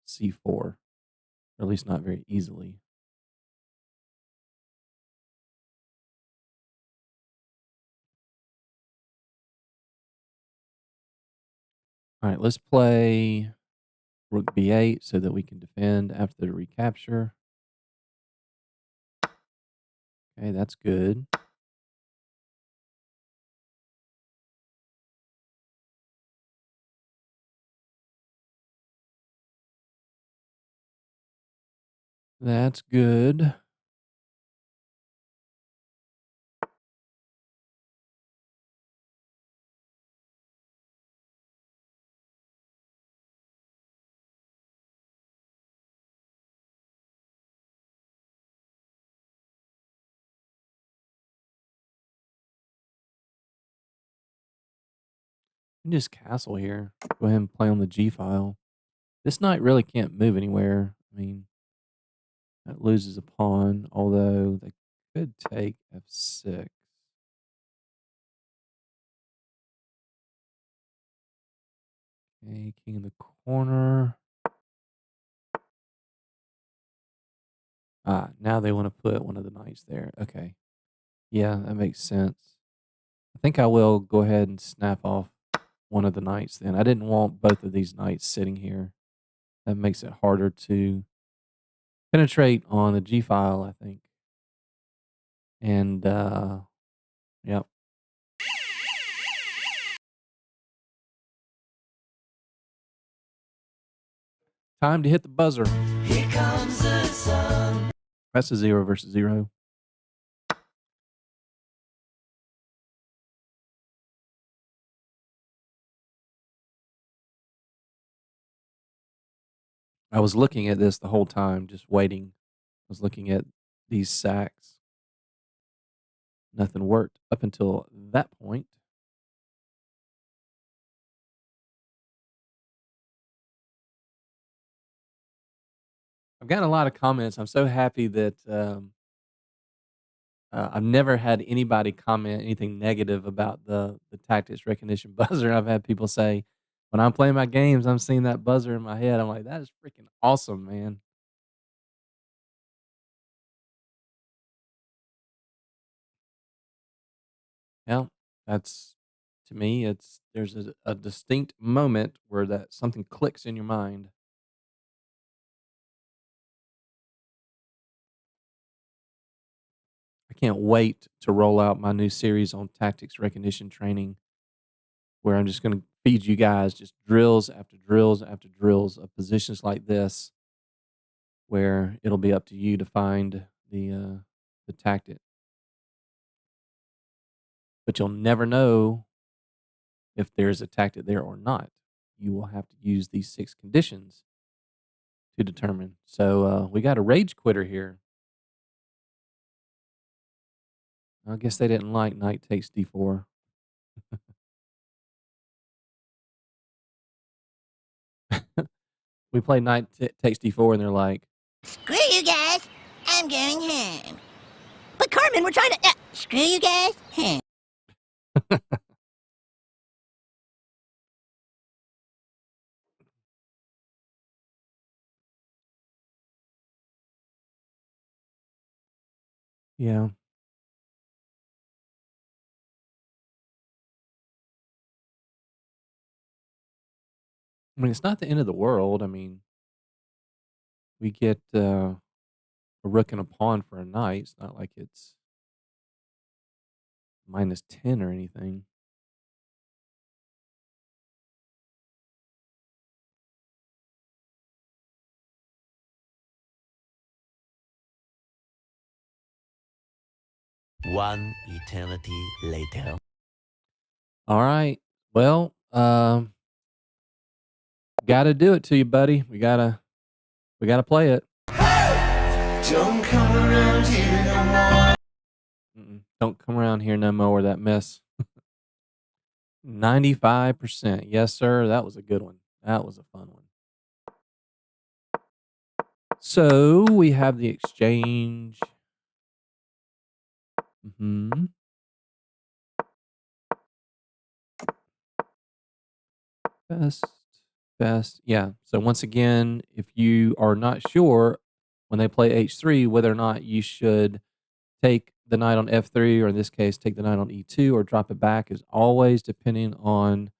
c4, or at least not very easily. All right, let's play rook b8 so that we can defend after the recapture. Okay, that's good. That's good. We can just castle here. Go ahead and play on the G file. This knight really can't move anywhere. I mean, that loses a pawn, although they could take f6. Okay, king in the corner. Ah, now they wanna put one of the knights there. Okay. Yeah, that makes sense. I think I will go ahead and snap off one of the knights then. I didn't want both of these knights sitting here. That makes it harder to penetrate on the G file, I think. And, yep. Time to hit the buzzer. Here comes the sun. That's a 0 versus 0. I was looking at this the whole time, just waiting. I was looking at these sacks. Nothing worked up until that point. I've gotten a lot of comments. I'm so happy that I've never had anybody comment anything negative about the tactics recognition buzzer. I've had people say, when I'm playing my games, I'm seeing that buzzer in my head. I'm like, that is freaking awesome, man. Yeah, that's to me, it's there's a distinct moment where that something clicks in your mind. I can't wait to roll out my new series on tactics recognition training where I'm just going to feed you guys just drills after drills after drills of positions like this where it'll be up to you to find the tactic. But you'll never know if there's a tactic there or not. You will have to use these 6 conditions to determine. So we got a rage quitter here. I guess they didn't like knight takes d4. We played takes d4, and they're like, Screw you guys. I'm going home. But Carmen, we're trying to. Screw you guys. Home. yeah. I mean, it's not the end of the world. I mean, we get a rook and a pawn for a knight. It's not like it's -10 or anything. One eternity later. All right. Well, gotta do it to you, buddy. We gotta play it. Don't come around here no more. Don't come around here no more with that mess. 95%. Yes, sir. That was a good one. That was a fun one. So we have the exchange. Hmm. Best, best. Yeah. So once again, if you are not sure when they play h3 whether or not you should take the knight on f3, or in this case, take the knight on e2 or drop it back, is always depending on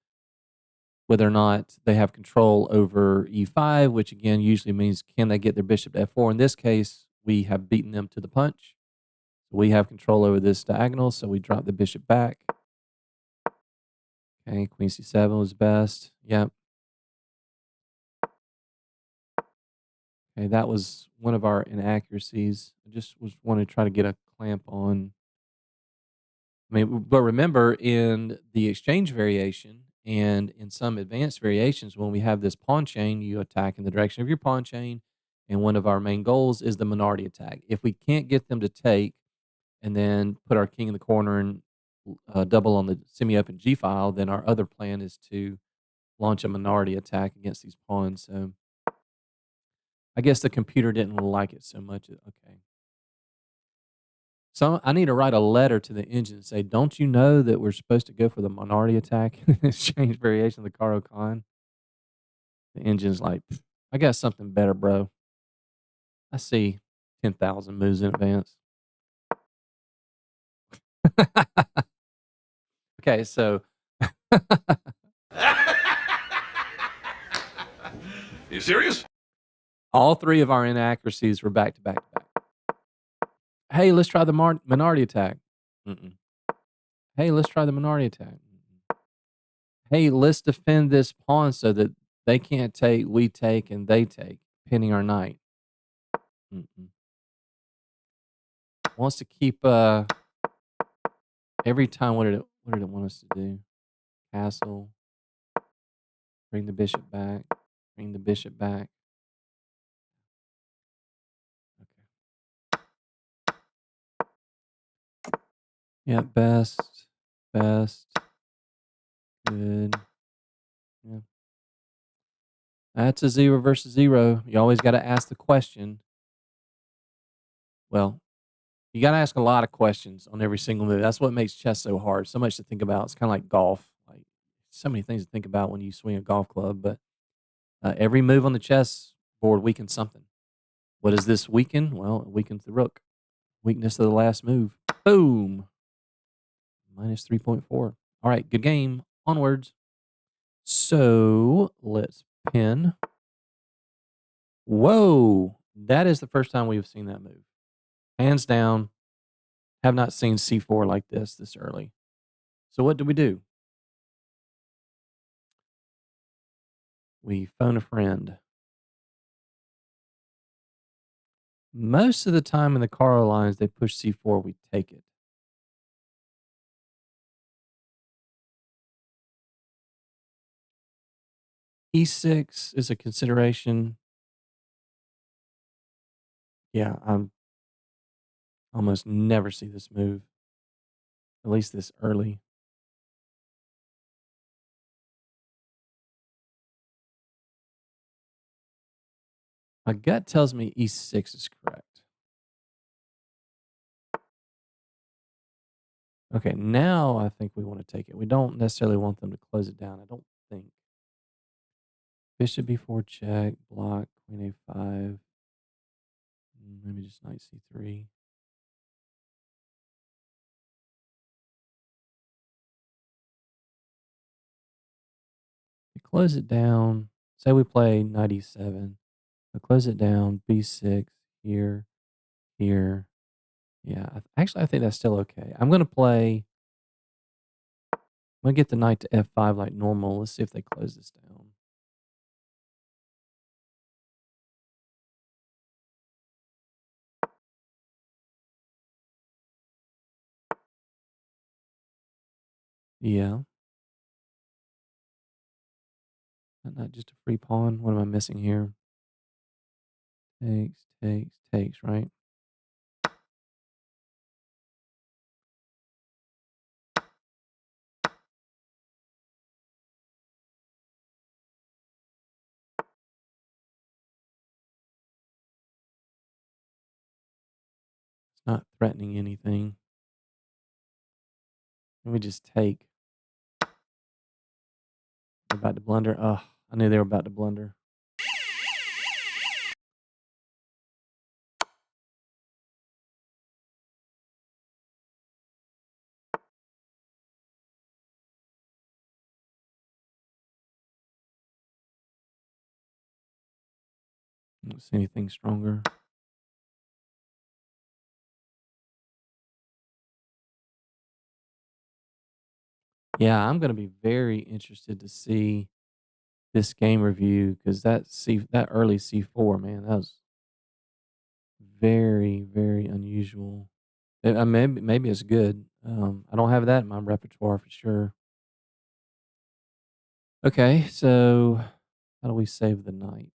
whether or not they have control over e5, which again usually means can they get their bishop to f4. In this case, we have beaten them to the punch. We have control over this diagonal, so we drop the bishop back. Okay, queen c7 was best. Yep. Okay, that was one of our inaccuracies. I just was wanting to try to get a clamp on. I mean, but remember in the exchange variation and in some advanced variations, when we have this pawn chain, you attack in the direction of your pawn chain. And one of our main goals is the minority attack. If we can't get them to take and then put our king in the corner and double on the semi-open G file, then our other plan is to launch a minority attack against these pawns. So I guess the computer didn't like it so much. Okay. So I need to write a letter to the engine and say, "Don't you know that we're supposed to go for the minority attack in exchange variation of the Caro-Kann?" The engine's like, "Pfft, I got something better, bro. I see 10,000 moves in advance." Okay, so You serious? all three of our inaccuracies were back to back to back. Hey, let's try the minority attack. Mm-mm. Hey, let's try the minority attack. Mm-mm. Hey, let's defend this pawn so that they can't take, we take, and they take, pinning our knight. Mm-mm. Wants to keep every time. What did it want us to do? Castle. Bring the bishop back. Bring the bishop back. Okay. Yeah, best. Best. Good. Yeah. That's a 0 versus 0. You always got to ask the question. Well, you got to ask a lot of questions on every single move. That's what makes chess so hard. So much to think about. It's kind of like golf. Like so many things to think about when you swing a golf club. But every move on the chess board weakens something. What does this weaken? Well, it weakens the rook. Weakness of the last move. Boom. Minus 3.4. All right, good game. Onwards. So let's pin. Whoa. That is the first time we've seen that move. Hands down, have not seen C4 like this early. So what do? We phone a friend. Most of the time in the Caro-Lines, they push C4, we take it. E6 is a consideration. Yeah, I'm almost never see this move, at least this early. My gut tells me E6 is correct. Okay, now I think we want to take it. We don't necessarily want them to close it down, I don't think. Bishop B4 check, block, queen A5. Maybe just knight C3. We close it down. Say we play knight E7. We close it down, B6, here, here. Yeah, actually, I think that's still okay. I'm going to get the knight to F5 like normal. Let's see if they close this down. Yeah. Not just a free pawn. What am I missing here? Takes, takes, takes, right? It's not threatening anything. Let me just take. They're about to blunder. Oh, I knew they were about to blunder. I don't see anything stronger. Yeah, I'm going to be very interested to see this game review because that early C4, man, that was very, very unusual. Maybe it's good. I don't have that in my repertoire for sure. Okay, so how do we save the knight?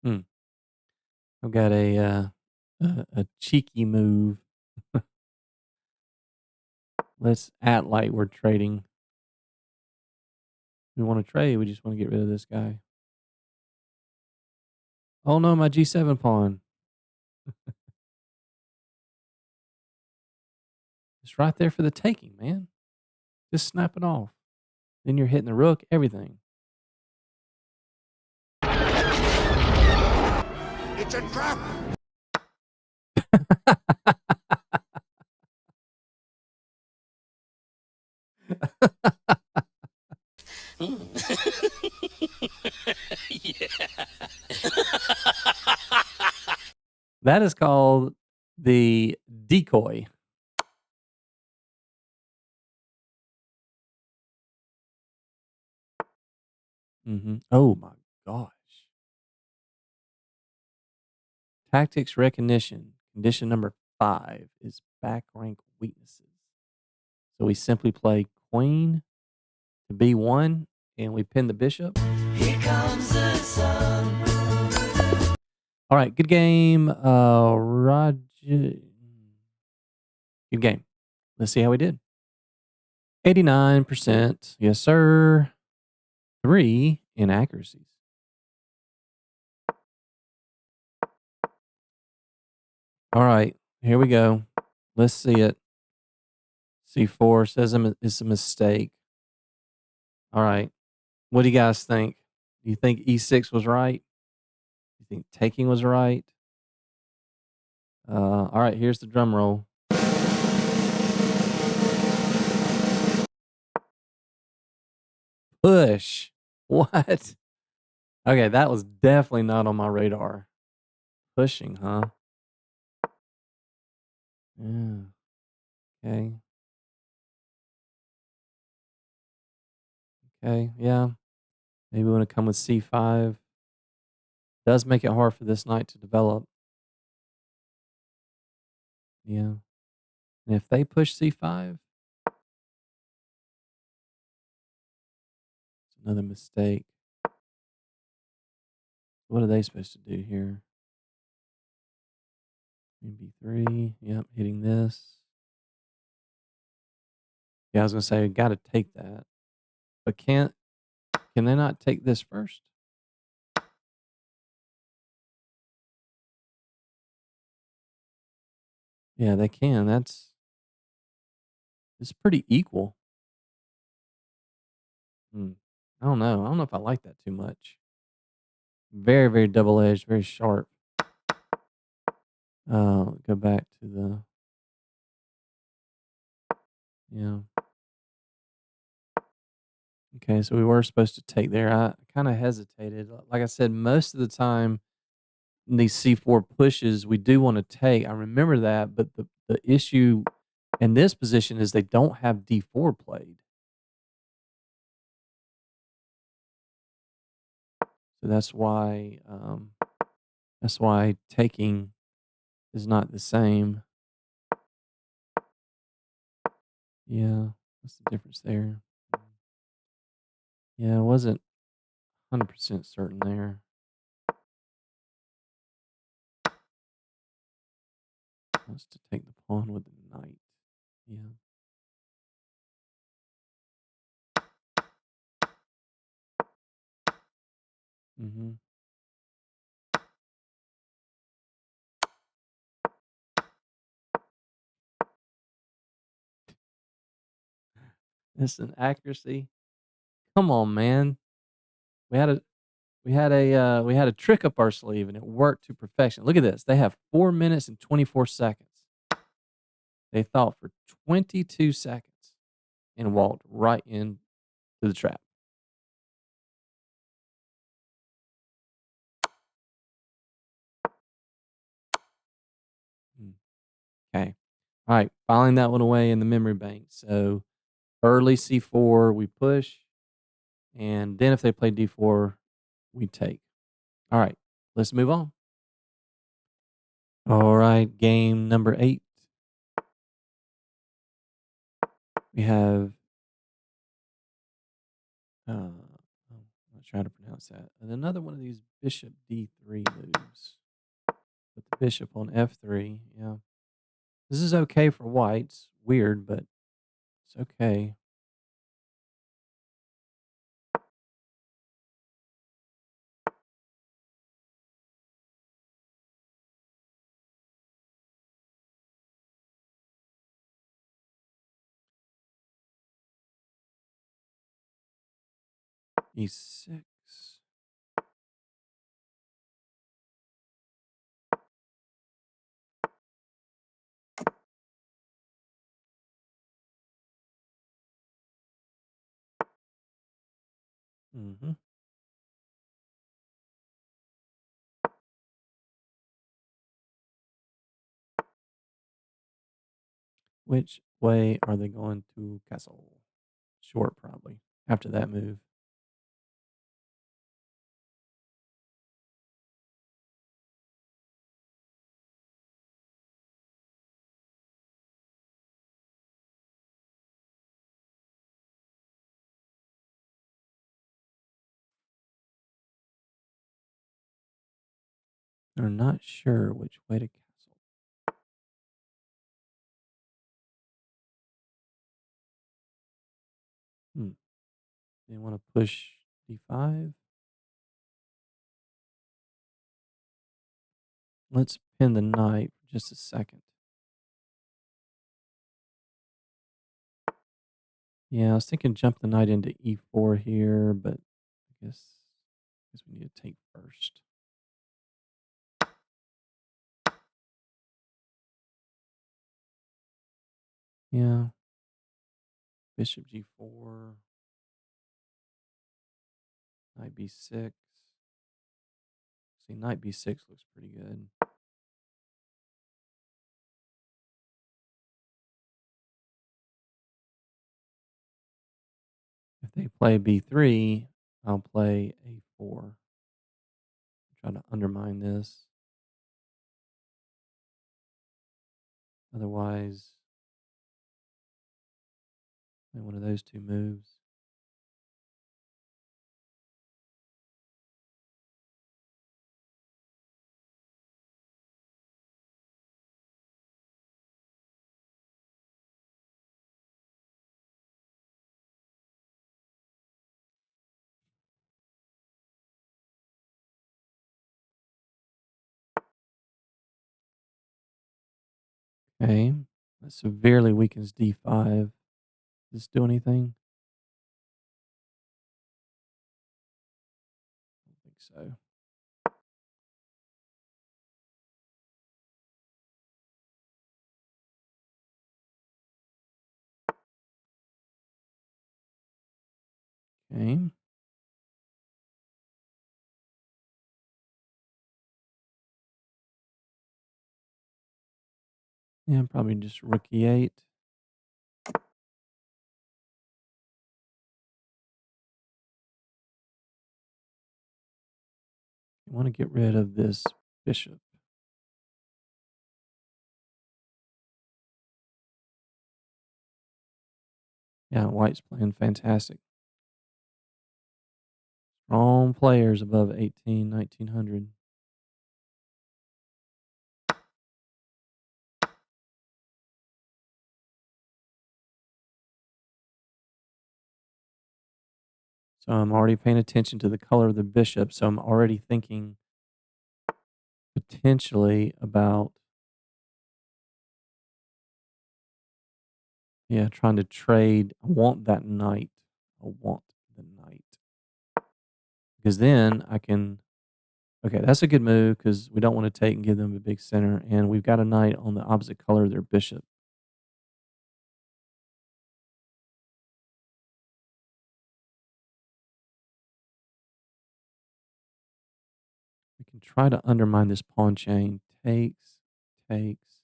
Hmm. I've got a cheeky move. Let's act like we're trading. We want to trade. We just want to get rid of this guy. Oh no, my G7 pawn. It's right there for the taking, man. Just snap it off. Then you're hitting the rook, everything. It's a trap. That is called the decoy. Oh my gosh. Tactics recognition. Condition number 5 is back rank weaknesses. So we simply play queen to B1 and we pin the bishop. Here comes the sun. All right, good game. Roger. Good game. Let's see how we did. 89%. Yes, sir. 3 inaccuracies. All right, here we go. Let's see it. C4 says it's a mistake. All right. What do you guys think? Do you think E6 was right? Do you think taking was right? All right, here's the drum roll. Push. What? Okay, that was definitely not on my radar. Pushing, huh? Yeah. Okay. Okay. Yeah. Maybe we want to come with C5. Does make it hard for this knight to develop. Yeah. And if they push C5, it's another mistake. What are they supposed to do here? Maybe 3. Yep, hitting this. Yeah, I was gonna say we gotta take that. But can they not take this first? Yeah, they can. It's pretty equal. Hmm. I don't know. I don't know if I like that too much. Very, very double edged, very sharp. Go back to the yeah. Okay, so we were supposed to take there. I kind of hesitated. Like I said, most of the time in these C4 pushes, we do want to take. I remember that, but the issue in this position is they don't have D4 played. So that's why taking is not the same. Yeah, what's the difference there? Yeah, I wasn't 100% certain there. Wants to take the pawn with the knight. Yeah. Mhm. It's an accuracy. Come on, man. We had a we had a trick up our sleeve and it worked to perfection. Look at this. They have 4 minutes and 24 seconds. They thought for 22 seconds and walked right into the trap. Mm, okay. All right. Filing that one away in the memory bank. So early C4, we push. And then if they play D4, we take. All right. Let's move on. All right. Game number 8. We have I'll try to pronounce that. And another one of these bishop D3 moves. Put the bishop on F3. Yeah. This is okay for whites. Weird, but Okay. E6. Mhm. Which way are they going to castle? Short, probably, after that move. They're not sure which way to castle. Hmm. They wanna push D5? Let's pin the knight for just a second. Yeah, I was thinking jump the knight into E4 here, but I guess we need to take first. Yeah, bishop G4, knight B6. See, knight B6 looks pretty good. If they play B3, I'll play A4. Try to undermine this. Otherwise, play one of those two moves. Okay. That severely weakens D5. Does this do anything? I don't think so. Okay. Yeah, probably just rook E8. You want to get rid of this bishop. Yeah, white's playing fantastic. Strong players above 18, 1900. So I'm already paying attention to the color of the bishop. So I'm already thinking potentially about, yeah, trying to trade. I want that knight. I want the knight. Because then I can, okay, that's a good move because we don't want to take and give them a big center. And we've got a knight on the opposite color of their bishop. We can try to undermine this pawn chain. Takes, takes,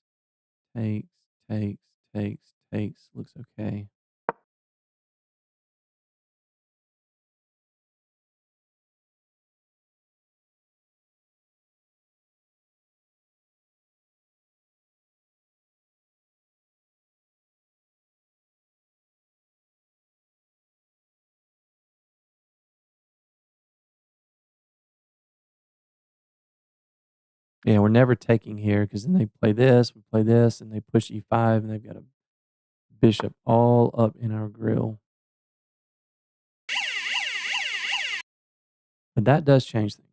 takes, takes, takes, takes. Looks okay. Yeah, we're never taking here because then they play this, we play this, and they push E5, and they've got a bishop all up in our grill. But that does change things.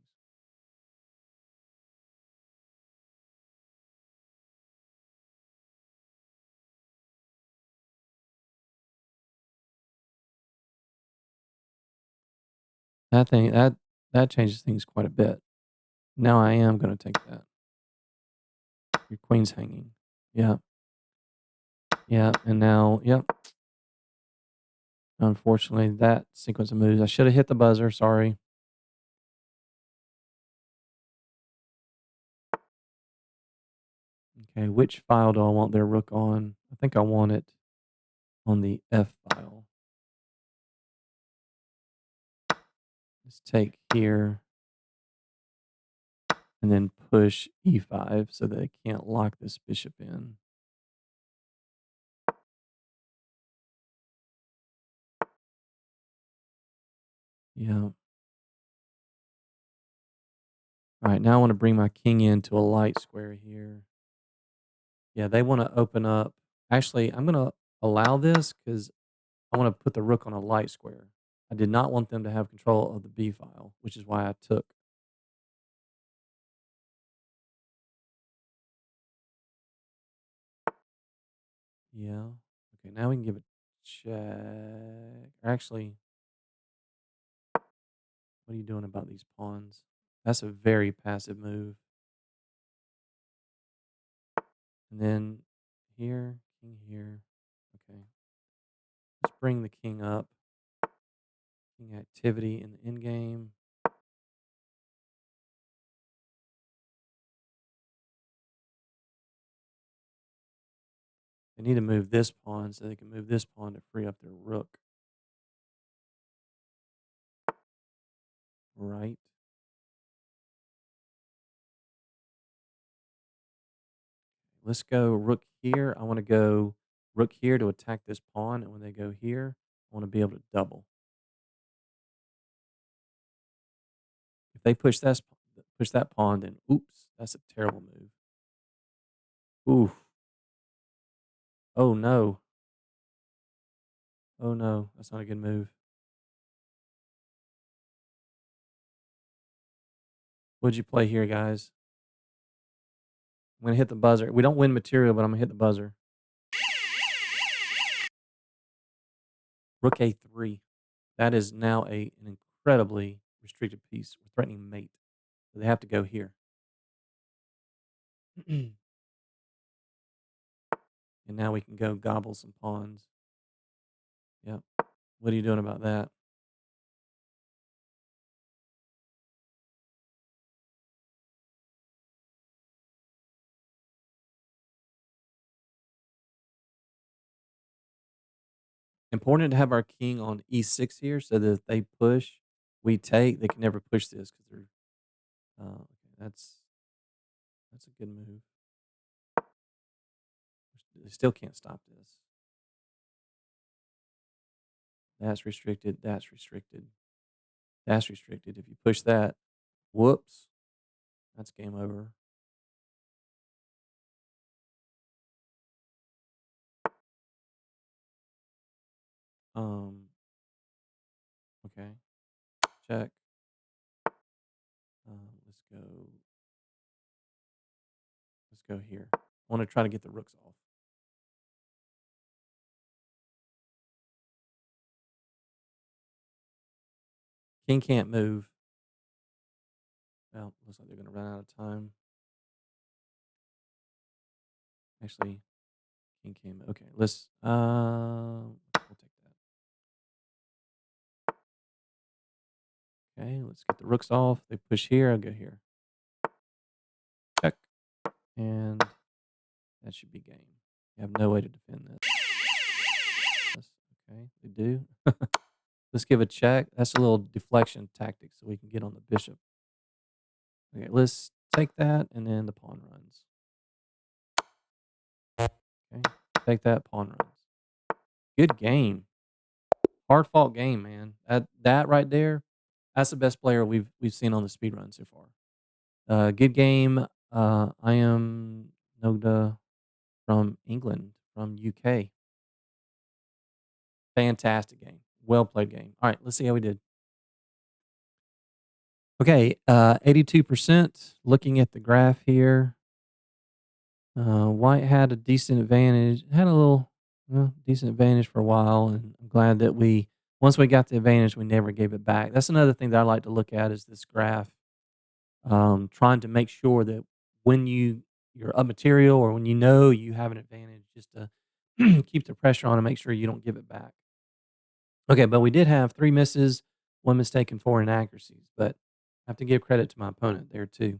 That changes things quite a bit. Now I am gonna take that. Your queen's hanging. Yeah, yeah, and now yep, unfortunately, that sequence of moves I shoulda hit the buzzer, sorry. Okay, which file do I want their rook on? I think I want it on the F file. Let's take here and then push E5 so they can't lock this bishop in. Yeah. Alright, now I wanna bring my king into a light square here. Yeah, they wanna open up actually, I'm gonna allow this because I wanna put the rook on a light square. I did not want them to have control of the B file, which is why I took. Yeah. Okay, now we can give it check. Actually, what are you doing about these pawns? That's a very passive move. And then here, king here. Okay. Let's bring the king up. King activity in the end game. They need to move this pawn so they can move this pawn to free up their rook. Right. Let's go rook here. I want to go rook here to attack this pawn. And when they go here, I want to be able to double. If they push that pawn, then oops, that's a terrible move. Oof. Oh no. Oh no, that's not a good move. What'd you play here, guys? I'm gonna hit the buzzer. We don't win material, but I'm gonna hit the buzzer. Rook A3. That is now an incredibly restricted piece. We're threatening mate. So they have to go here. And now we can go gobble some pawns. Yep. What are you doing about that? Important to have our king on E6 here so that if they push, we take. They can never push this because they're. Okay, that's a good move. They still can't stop this. That's restricted. That's restricted. That's restricted. If you push that, whoops, that's game over. Um. Okay. Check. Let's go. Let's go here. I want to try to get the rooks off. King can't move. Well, looks like they're going to run out of time. Actually, king can't move. Okay, let's. We'll take that. Okay, let's get the rooks off. They push here. I'll go here. Check, and that should be game. You have no way to defend this. Okay, they do. Let's give a check. That's a little deflection tactic so we can get on the bishop. Okay, let's take that, and then the pawn runs. Okay, take that, pawn runs. Good game. Hard fought game, man. That right there, that's the best player we've seen on the speed run so far. Good game. I am Nogda from England, from UK. Fantastic game. Well played game. All right, let's see how we did. Okay, 82%. Looking at the graph here, White had a decent advantage. Had a little, well, decent advantage for a while, and I'm glad that once we got the advantage, we never gave it back. That's another thing that I like to look at is this graph, trying to make sure that when you're up material or when you know you have an advantage, just to keep the pressure on and make sure you don't give it back. Okay, but we did have 3 misses, 1 mistake, and 4 inaccuracies, but I have to give credit to my opponent there too.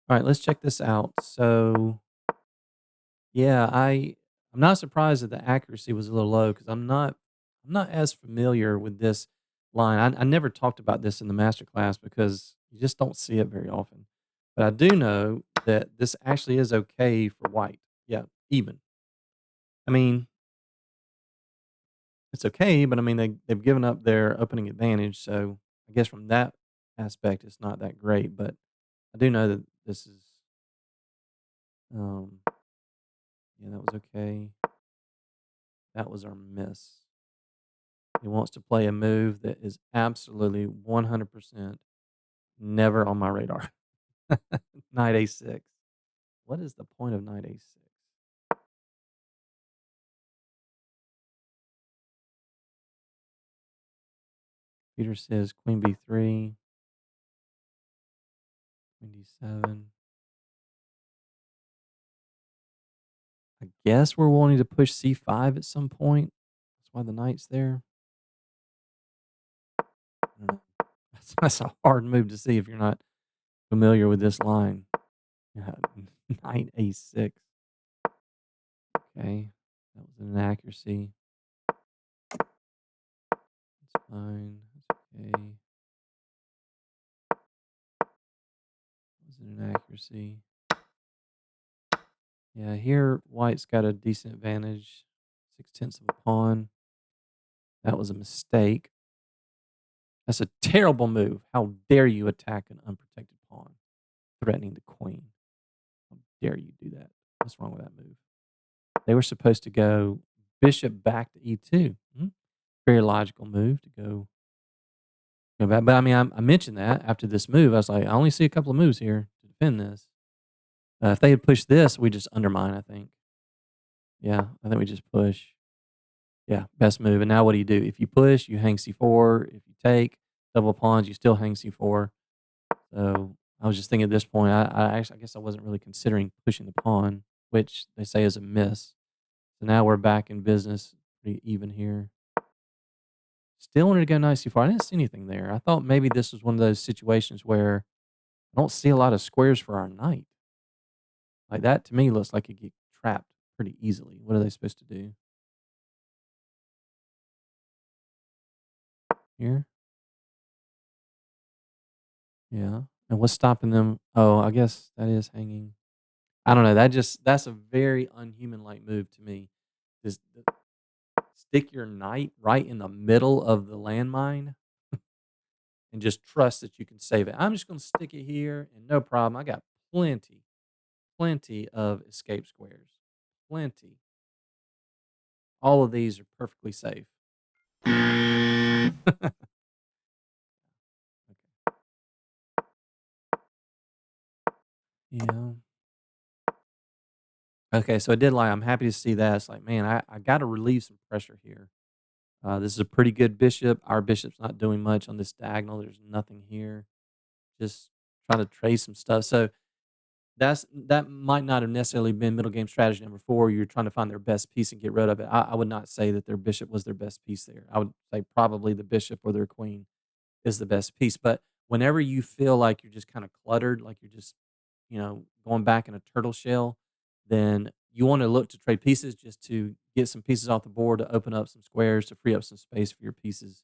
Alright, let's check this out. So, yeah, I'm not surprised that the accuracy was a little low because I'm not as familiar with this line. I never talked about this in the master class because you just don't see it very often. But I do know that this actually is okay for white. Yeah, even. I mean, it's okay, but I mean they've given up their opening advantage, so I guess from that aspect it's not that great. But I do know that this is um yeah, that was okay. That was our miss. He wants to play a move that is absolutely 100% never on my radar. Knight A6. What is the point of knight A6? Peter says queen B3, queen D7. I guess we're wanting to push C5 at some point. That's why the knight's there. I don't know. That's a hard move to see if you're not familiar with this line. Yeah, knight A6. Okay, that was an inaccuracy. That's fine. That's okay. That was an inaccuracy. Yeah, here White's got a decent advantage. 6/10 of a pawn. That was a mistake. That's a terrible move. How dare you attack an unprotected pawn, threatening the queen? How dare you do that? What's wrong with that move? They were supposed to go bishop back to E2. Very logical move to go back. But I mean, I mentioned that after this move, I was like, I only see a couple of moves here to defend this. If they had pushed this, we just undermine. I think. Yeah, I think we just push. Yeah, best move. And now what do? If you push, you hang C4. If you take double pawns, you still hang C4. So I was just thinking at this point, I guess I wasn't really considering pushing the pawn, which they say is a miss. So now we're back in business, pretty even here. Still wanted to go knight C4. I didn't see anything there. I thought maybe this was one of those situations where I don't see a lot of squares for our knight. Like that to me looks like it get trapped pretty easily. What are they supposed to do here? Yeah. And what's stopping them? Oh, I guess that is hanging. I don't know. That's a very unhuman like move to me. Just stick your knight right in the middle of the landmine and just trust that you can save it. I'm just going to stick it here and no problem. I got plenty of escape squares. Plenty. All of these are perfectly safe. Okay. Yeah. Okay, so I did lie. I'm happy to see that. It's like, man, I got to relieve some pressure here. This is a pretty good bishop. Our bishop's not doing much on this diagonal. There's nothing here. Just trying to trace some stuff. So that might not have necessarily been middle game strategy number 4. You're trying to find their best piece and get rid of it. I would not say that their bishop was their best piece there. I would say probably the bishop or their queen is the best piece. But whenever you feel like you're just kind of cluttered, like you're just, going back in a turtle shell, then you want to look to trade pieces just to get some pieces off the board to open up some squares to free up some space for your pieces.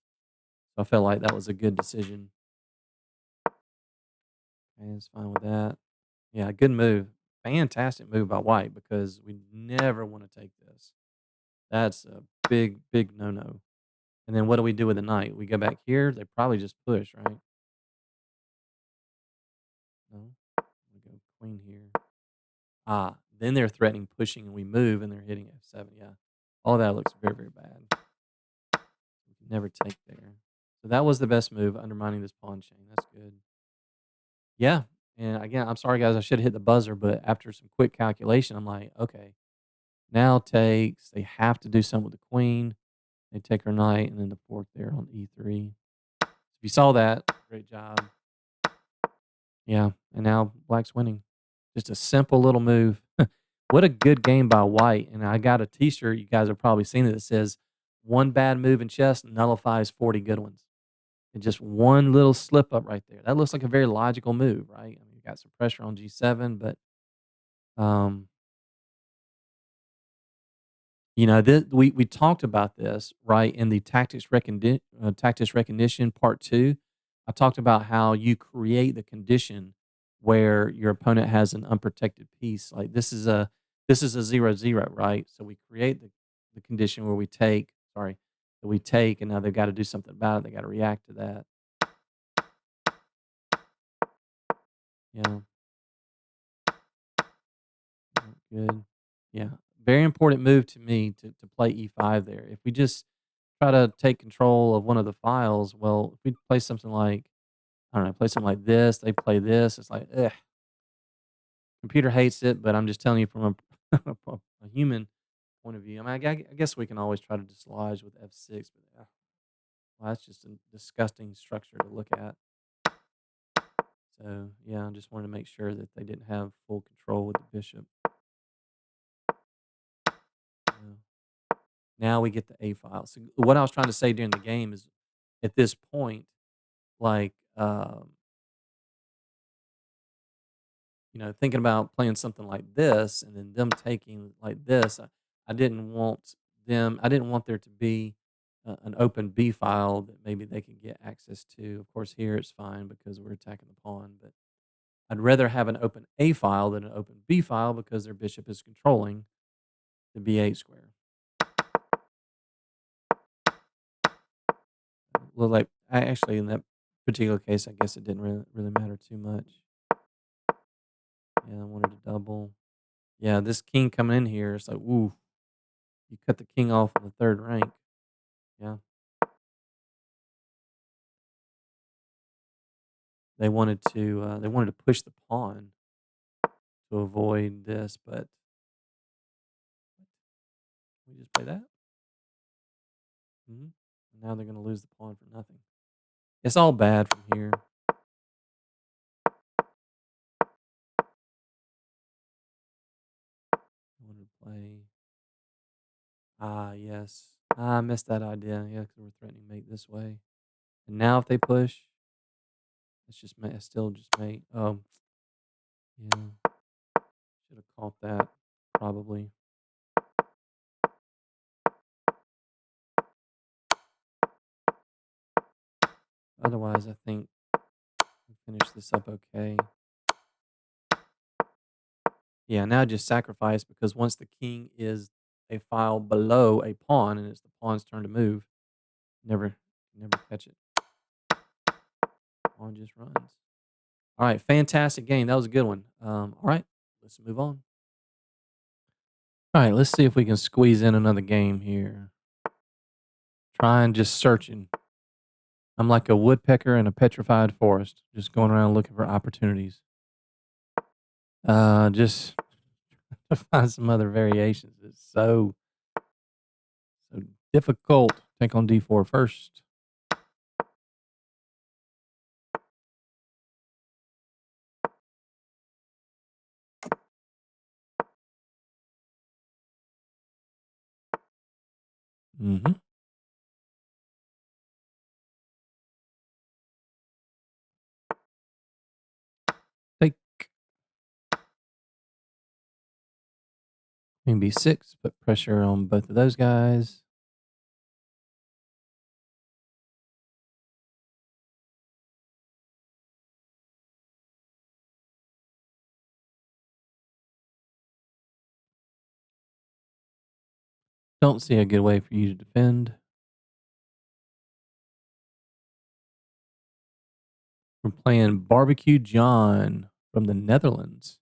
So I felt like that was a good decision. Okay, it's fine with that. Yeah, good move. Fantastic move by White because we never want to take this. That's a big no no. And then what do we do with the knight? We go back here. They probably just push, right? No, we go queen here. Then they're threatening pushing, and we move, and they're hitting F7. Yeah, All that looks very, very bad. You can never take there. So that was the best move, undermining this pawn chain. That's good. Yeah. And again, I'm sorry, guys. I should have hit the buzzer, but after some quick calculation, I'm like, okay, now takes. They have to do something with the queen. They take her knight, and then the fork there on e3. If you saw that, great job. Yeah. And now black's winning. Just a simple little move. What a good game by white. And I got a t-shirt, you guys have probably seen it, that says, "One bad move in chess nullifies 40 good ones." And just one little slip up right there. That looks like a very logical move, right? I mean, you got some pressure on G7, but, um, we talked about this, right, in the tactics recognition part 2. I talked about how you create the condition where your opponent has an unprotected piece. Like, this is a 0-0, right? So we create the condition where we take, and now they've gotta do something about it. They gotta react to that. Yeah, good. Yeah, very important move to me to play E5 there. If we just try to take control of one of the files, well, if we play something like, I don't know, play something like this, they play this, it's like, ugh, computer hates it, but I'm just telling you from a a human point of view. I mean, I guess we can always try to dislodge with F6, but, well, that's just a disgusting structure to look at. So, yeah, I just wanted to make sure that they didn't have full control with the bishop. Yeah. Now we get the A file. So what I was trying to say during the game is, at this point, like, thinking about playing something like this and then them taking like this, I didn't want there to be an open B file that maybe they could get access to. Of course, here it's fine because we're attacking the pawn, but I'd rather have an open A file than an open B file because their bishop is controlling the B8 square. Well, like, I actually, in that particular case, I guess it didn't really matter too much. Yeah, I wanted to double. Yeah, this king coming in here, it's like, ooh, you cut the king off in the third rank. Yeah. They wanted to push the pawn to avoid this, but we just play that. Mhm. Now they're gonna lose the pawn for nothing. It's all bad from here. I wanted to play. Ah, yes. Ah, I missed that idea. Yeah, because we're threatening mate this way. And now if they push, it's just mate. It's still just mate. Yeah. Should have caught that probably. Otherwise, I think we finish this up okay. Yeah, now just sacrifice because once the king is a file below a pawn and it's the pawn's turn to move, never never catch it. Pawn just runs. All right, fantastic game. That was a good one. All right, let's move on. All right, let's see if we can squeeze in another game here. Trying just searching. I'm like a woodpecker in a petrified forest, just going around looking for opportunities. Just to find some other variations. It's so difficult. Take on D4 first. Mm-hmm. Take Queen B6. Put pressure on both of those guys. Don't see a good way for you to defend. We're playing Barbecue John from the Netherlands.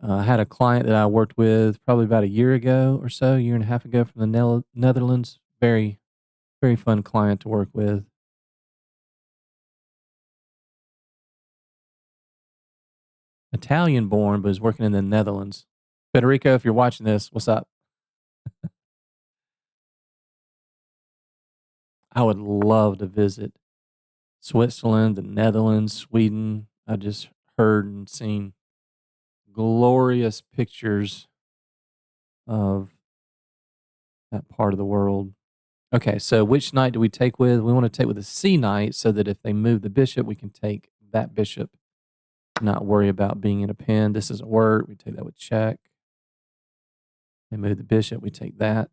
I had a client that I worked with probably about a year ago or so, year and a half ago from the Netherlands. Very, very fun client to work with. Italian born, but is working in the Netherlands. Federico, if you're watching this, what's up? I would love to visit Switzerland, the Netherlands, Sweden. I just heard and seen glorious pictures of that part of the world. Okay, so which knight do we take with? We want to take with the C knight so that if they move the bishop, we can take that bishop, not worry about being in a pin. This doesn't work. We take that with check. They move the bishop, we take that.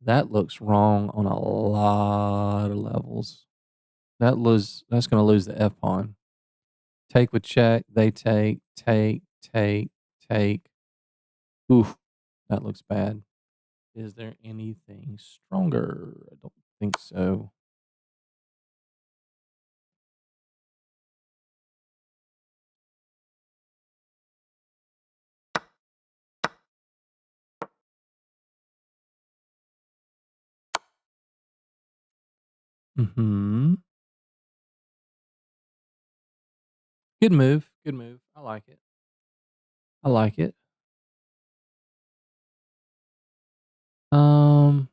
That looks wrong on a lot of levels. That's gonna lose the F pawn. Take with check, they take. Oof, that looks bad. Is there anything stronger? I don't think so. Mhm. Good move, good move. I like it. I like it. Um,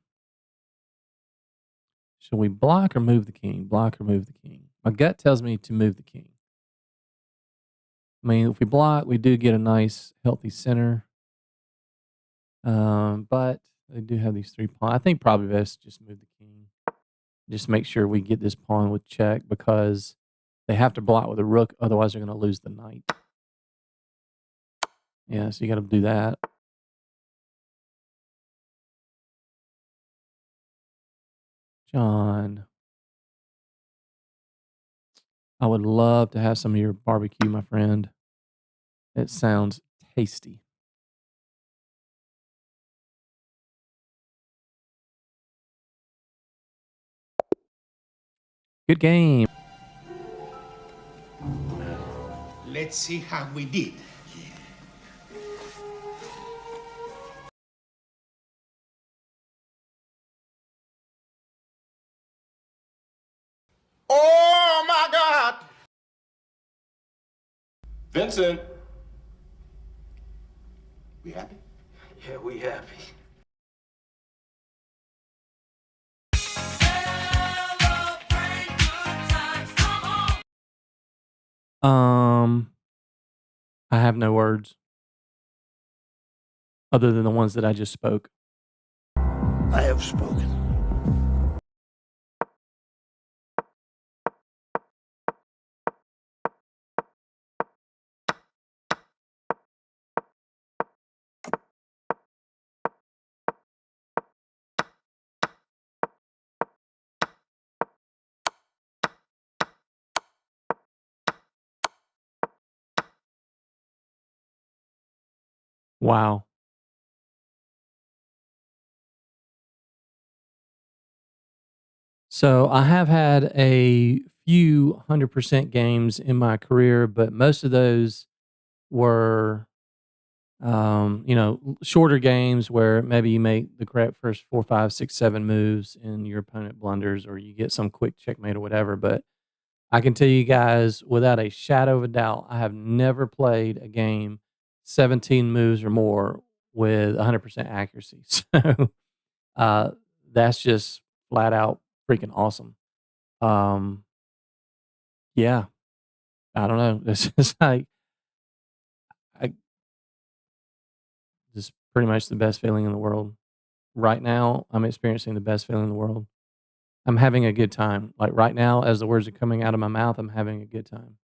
should we block or move the king? Block or move the king? My gut tells me to move the king. I mean, if we block, we do get a nice healthy center. But they do have these 3 pawns. I think probably best just move the king. Just make sure we get this pawn with check because they have to block with a rook, otherwise they're gonna lose the knight. Yeah, so you gotta do that. John, I would love to have some of your barbecue, my friend. It sounds tasty. Good game. Let's see how we did. Oh my God! Vincent! We happy? Yeah, we happy. Um, I have no words other than the ones that I just spoke. I have spoken. Wow. So I have had a few 100% games in my career, but most of those were, shorter games where maybe you make the correct first 4, 5, 6, 7 moves and your opponent blunders or you get some quick checkmate or whatever. But I can tell you guys without a shadow of a doubt, I have never played a game 17 moves or more with 100% accuracy. So uh, that's just flat out freaking awesome. Um, yeah, I don't know. It's just like I just pretty much the best feeling in the world. Right now, I'm experiencing the best feeling in the world. I'm having a good time. Like right now, as the words are coming out of my mouth, I'm having a good time.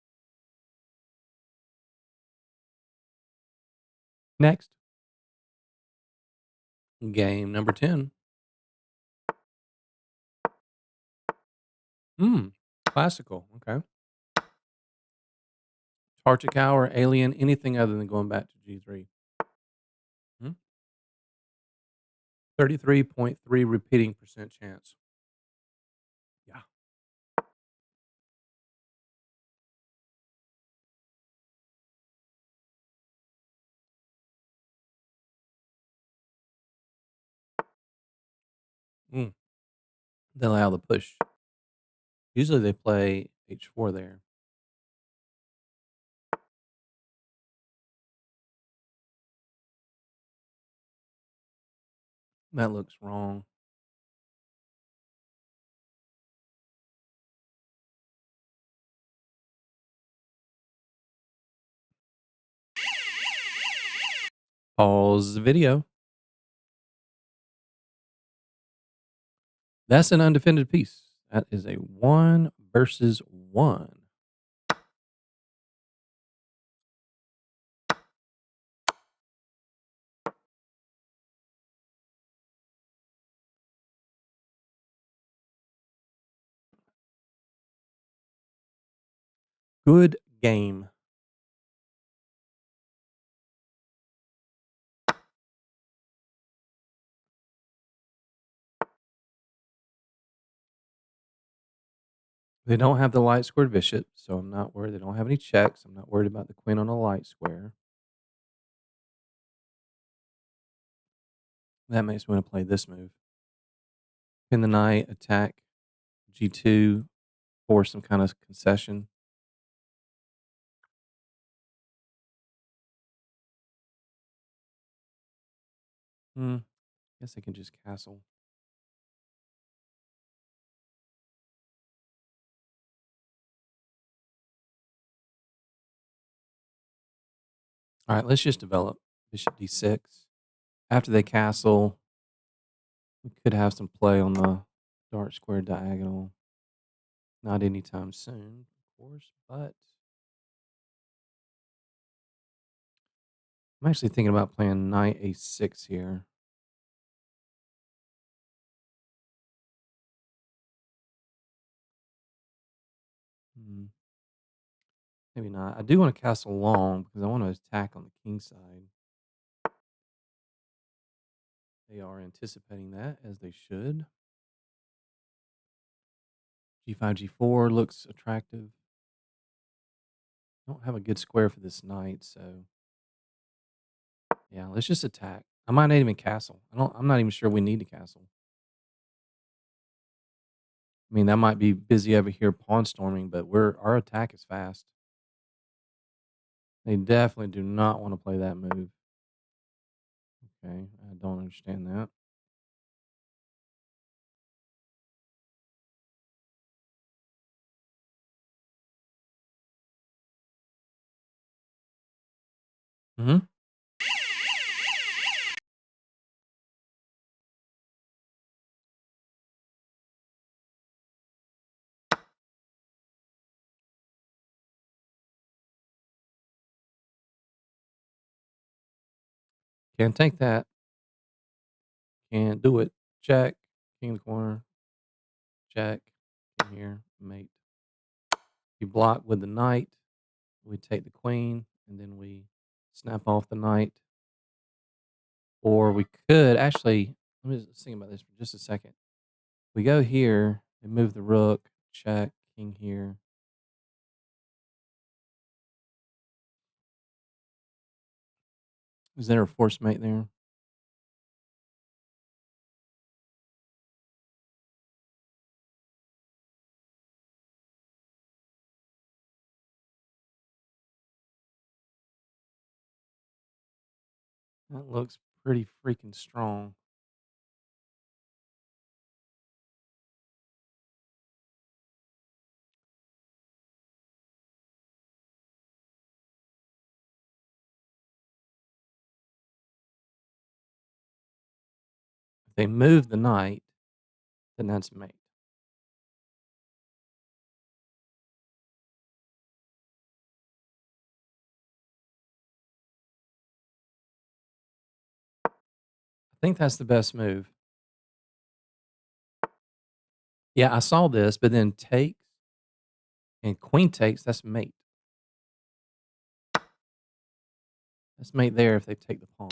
Next, game number 10. Hmm, classical. Okay. Tarchikow or Alien, anything other than going back to G3. Hmm? 33.3 repeating percent chance. Yeah. Mm, they allow the push. Usually they play h4 there. That looks wrong. Pause the video. That's an undefended piece. That is a 1 versus 1. Good game. They don't have the light squared bishop, so I'm not worried. They don't have any checks. I'm not worried about the queen on a light square. That makes me want to play this move. Pin the knight, attack g2, force some kind of concession. Guess I can just castle. All right, let's just develop bishop d6. After they castle, we could have some play on the dark square diagonal. Not anytime soon, of course, but I'm actually thinking about playing knight a6 here. Hmm, maybe not. I do want to castle long because I want to attack on the king side. They are anticipating that, as they should. G5, G4 looks attractive. Don't have a good square for this knight, so yeah, let's just attack. I might not even castle. I'm not even sure we need to castle. I mean, that might be busy over here pawn storming, but our attack is fast. They definitely do not want to play that move. Okay, I don't understand that. Hmm. Can't take that. Can't do it. Check. King in the corner. Check. King here. Mate. You block with the knight. We take the queen, and then we snap off the knight. Or we could actually, let me just think about this for just a second. We go here and move the rook, check, king here. Is there a force mate there? That looks pretty freaking strong. If they move the knight, then that's mate. I think that's the best move. Yeah, I saw this, but then takes and queen takes, that's mate. That's mate there if they take the pawn.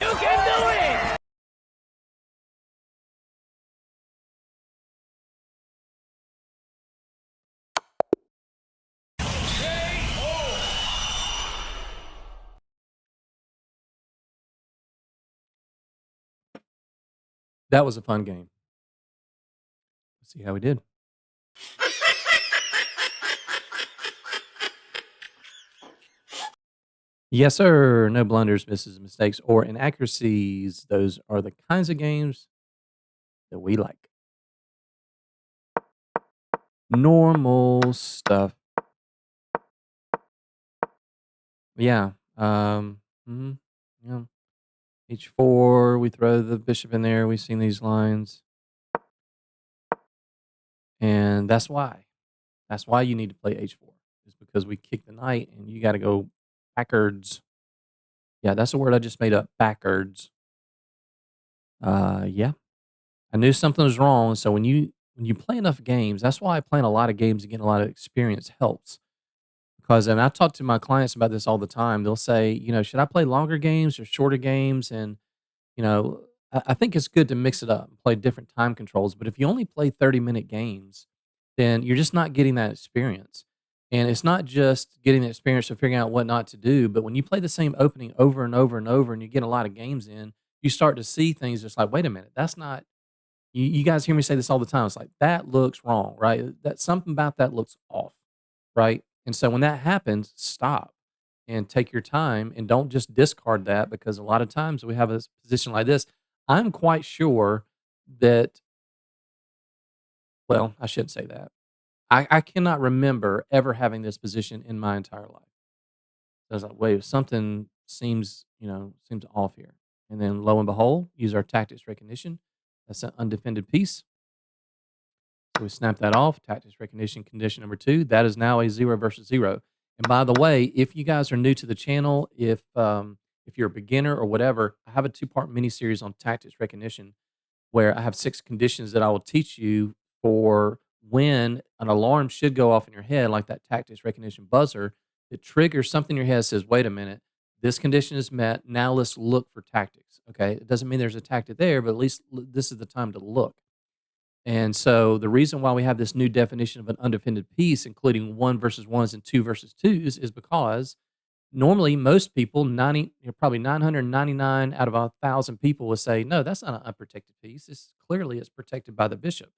You can do it! That was a fun game. Let's see how we did. Yes, sir. No blunders, misses, mistakes, or inaccuracies. Those are the kinds of games that we like. Normal stuff. Yeah. Mhm, yeah. H4, we throw the bishop in there. We've seen these lines. And that's why. That's why you need to play H4. Is because we kick the knight and you got to go backwards. Yeah, that's a word I just made up. Backwards. Yeah. I knew something was wrong. So when you play enough games, that's why playing a lot of games and getting a lot of experience helps. Because and I talk to my clients about this all the time. They'll say, should I play longer games or shorter games? And I think it's good to mix it up and play different time controls. But if you only play 30-minute games, then you're just not getting that experience. And it's not just getting the experience of figuring out what not to do, but when you play the same opening over and over and over and you get a lot of games in, you start to see things just like, wait a minute, that's not you guys hear me say this all the time. It's like that looks wrong, right? That something about that looks off, right? And so when that happens, stop and take your time and don't just discard that because a lot of times we have a position like this. I'm quite sure that, well, I shouldn't say that. I cannot remember ever having this position in my entire life. So I was like, wait, something seems off here. And then lo and behold, use our tactics recognition. That's an undefended piece. So we snap that off. Tactics recognition condition number 2. That is now a 0 versus 0. And by the way, if you guys are new to the channel, if you're a beginner or whatever, I have a 2-part mini series on tactics recognition where I have 6 conditions that I will teach you for when an alarm should go off in your head, like that tactics recognition buzzer, that triggers something in your head says, wait a minute, this condition is met. Now let's look for tactics. Okay. It doesn't mean there's a tactic there, but at least this is the time to look. And so the reason why we have this new definition of an undefended piece, including 1 versus 1s and 2 versus 2s, is because normally most people, probably 999 out of 1,000 people will say, no, that's not an unprotected piece. It's clearly it's protected by the bishop.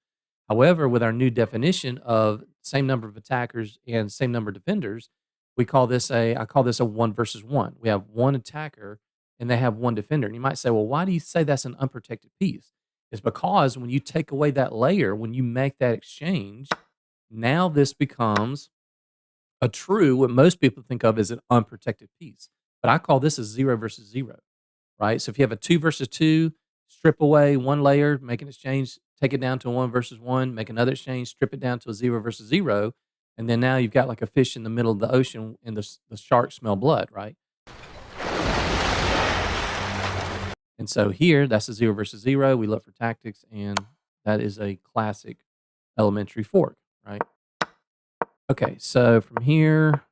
However, with our new definition of same number of attackers and same number of defenders, I call this a 1 versus 1. We have one attacker and they have one defender. And you might say, well, why do you say that's an unprotected piece? It's because when you take away that layer, when you make that exchange, now this becomes a true, what most people think of as an unprotected piece. But I call this a 0 versus 0, right? So if you have a 2 versus 2, strip away one layer, make an exchange, take it down to a 1 versus 1, make another exchange, strip it down to a 0 versus 0. And then now you've got like a fish in the middle of the ocean and the sharks smell blood, right? And so here, that's a 0 versus 0. We look for tactics, and that is a classic elementary fork, right? Okay, so from here,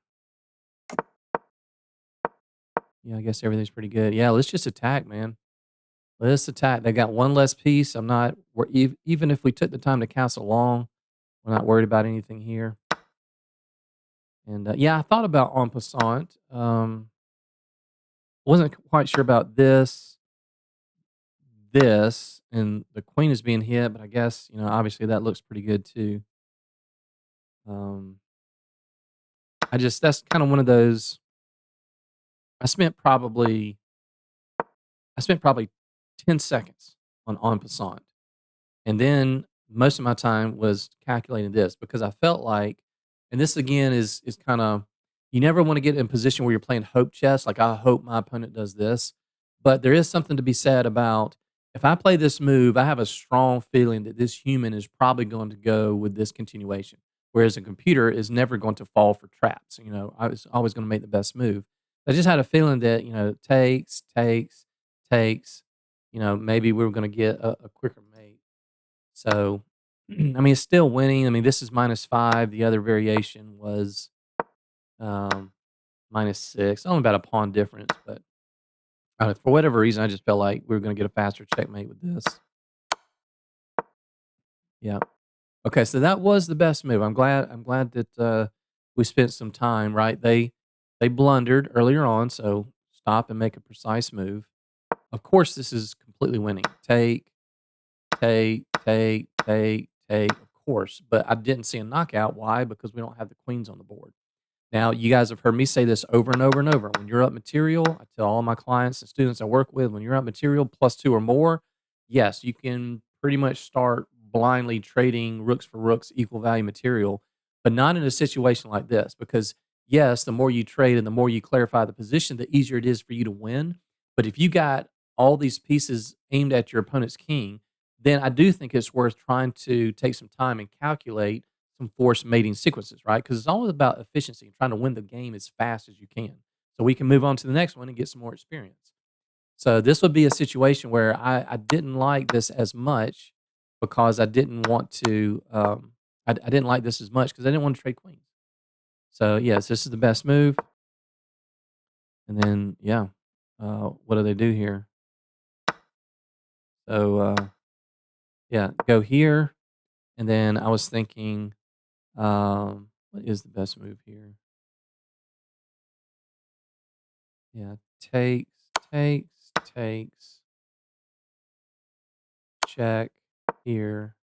yeah, I guess everything's pretty good. Yeah, let's just attack, man. Let's attack. They got one less piece. Even if we took the time to castle long, we're not worried about anything here. And yeah, I thought about en passant. Wasn't quite sure about this, and the queen is being hit, but I guess, obviously that looks pretty good too. Um, that's kind of one of those. I spent probably, I spent probably 10 seconds on en passant. And then most of my time was calculating this because I felt like, and this again is kind of, you never want to get in a position where you're playing hope chess. Like, I hope my opponent does this. But there is something to be said about if I play this move, I have a strong feeling that this human is probably going to go with this continuation. Whereas a computer is never going to fall for traps. I was always going to make the best move. I just had a feeling that, takes, maybe we were going to get a quicker mate. So, I mean, it's still winning. I mean, this is -5. The other variation was um, -6. Only about a pawn difference, but for whatever reason, I just felt like we were going to get a faster checkmate with this. Yeah. Okay, so that was the best move. I'm glad. That we spent some time. Right? They blundered earlier on, so stop and make a precise move. Of course, this is completely winning. Take. take, of course, but I didn't see a knockout. Why? Because we don't have the queens on the board. Now, you guys have heard me say this over and over and over. When you're up material, I tell all my clients and students I work with, when you're up material +2 or more, yes, you can pretty much start blindly trading rooks for rooks, equal value material, but not in a situation like this because, yes, the more you trade and the more you clarify the position, the easier it is for you to win. But if you got all these pieces aimed at your opponent's king, then I do think it's worth trying to take some time and calculate some forced mating sequences, right? Because it's all about efficiency and trying to win the game as fast as you can. So we can move on to the next one and get some more experience. So this would be a situation where I didn't like this as much because I didn't want to. I didn't like this as much because I didn't want to trade queens. So yes, this is the best move. And then yeah, what do they do here? So yeah, go here, and then I was thinking, what is the best move here? Yeah, takes, takes, check here.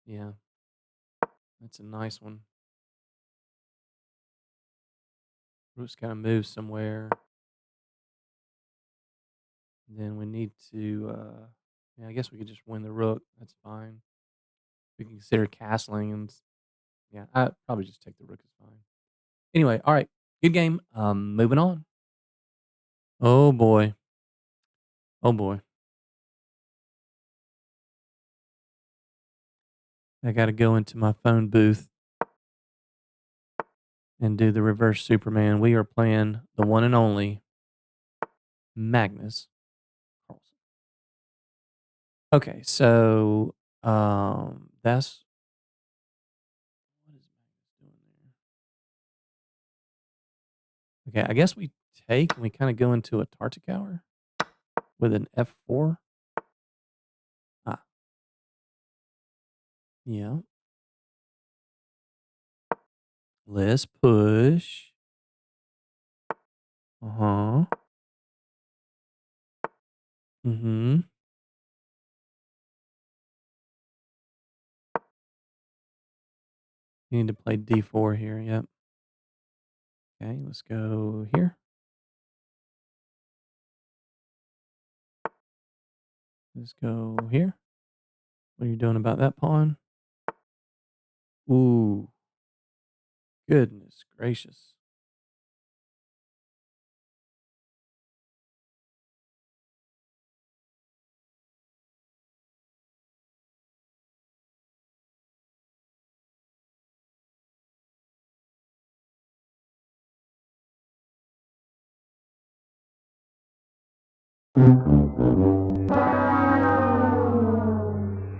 Yeah, that's a nice one. Rook's gotta move somewhere. Then we need to, yeah, I guess we could just win the rook. That's fine. We can consider castling and yeah, I probably just take the rook. It's fine. Anyway, all right, good game. Moving on. Oh boy. Oh boy. I got to go into my phone booth and do the reverse Superman. We are playing the one and only Magnus Carlsen. Okay, so that's what is Magnus doing there? Okay, I guess we take and we kind of go into a Tartic hour with an F4. Ah, yeah. Let's push. Uh-huh. Mm-hmm. You need to play D4 here. Yep. Okay, let's go here. Let's go here. What are you doing about that pawn? Ooh, goodness gracious.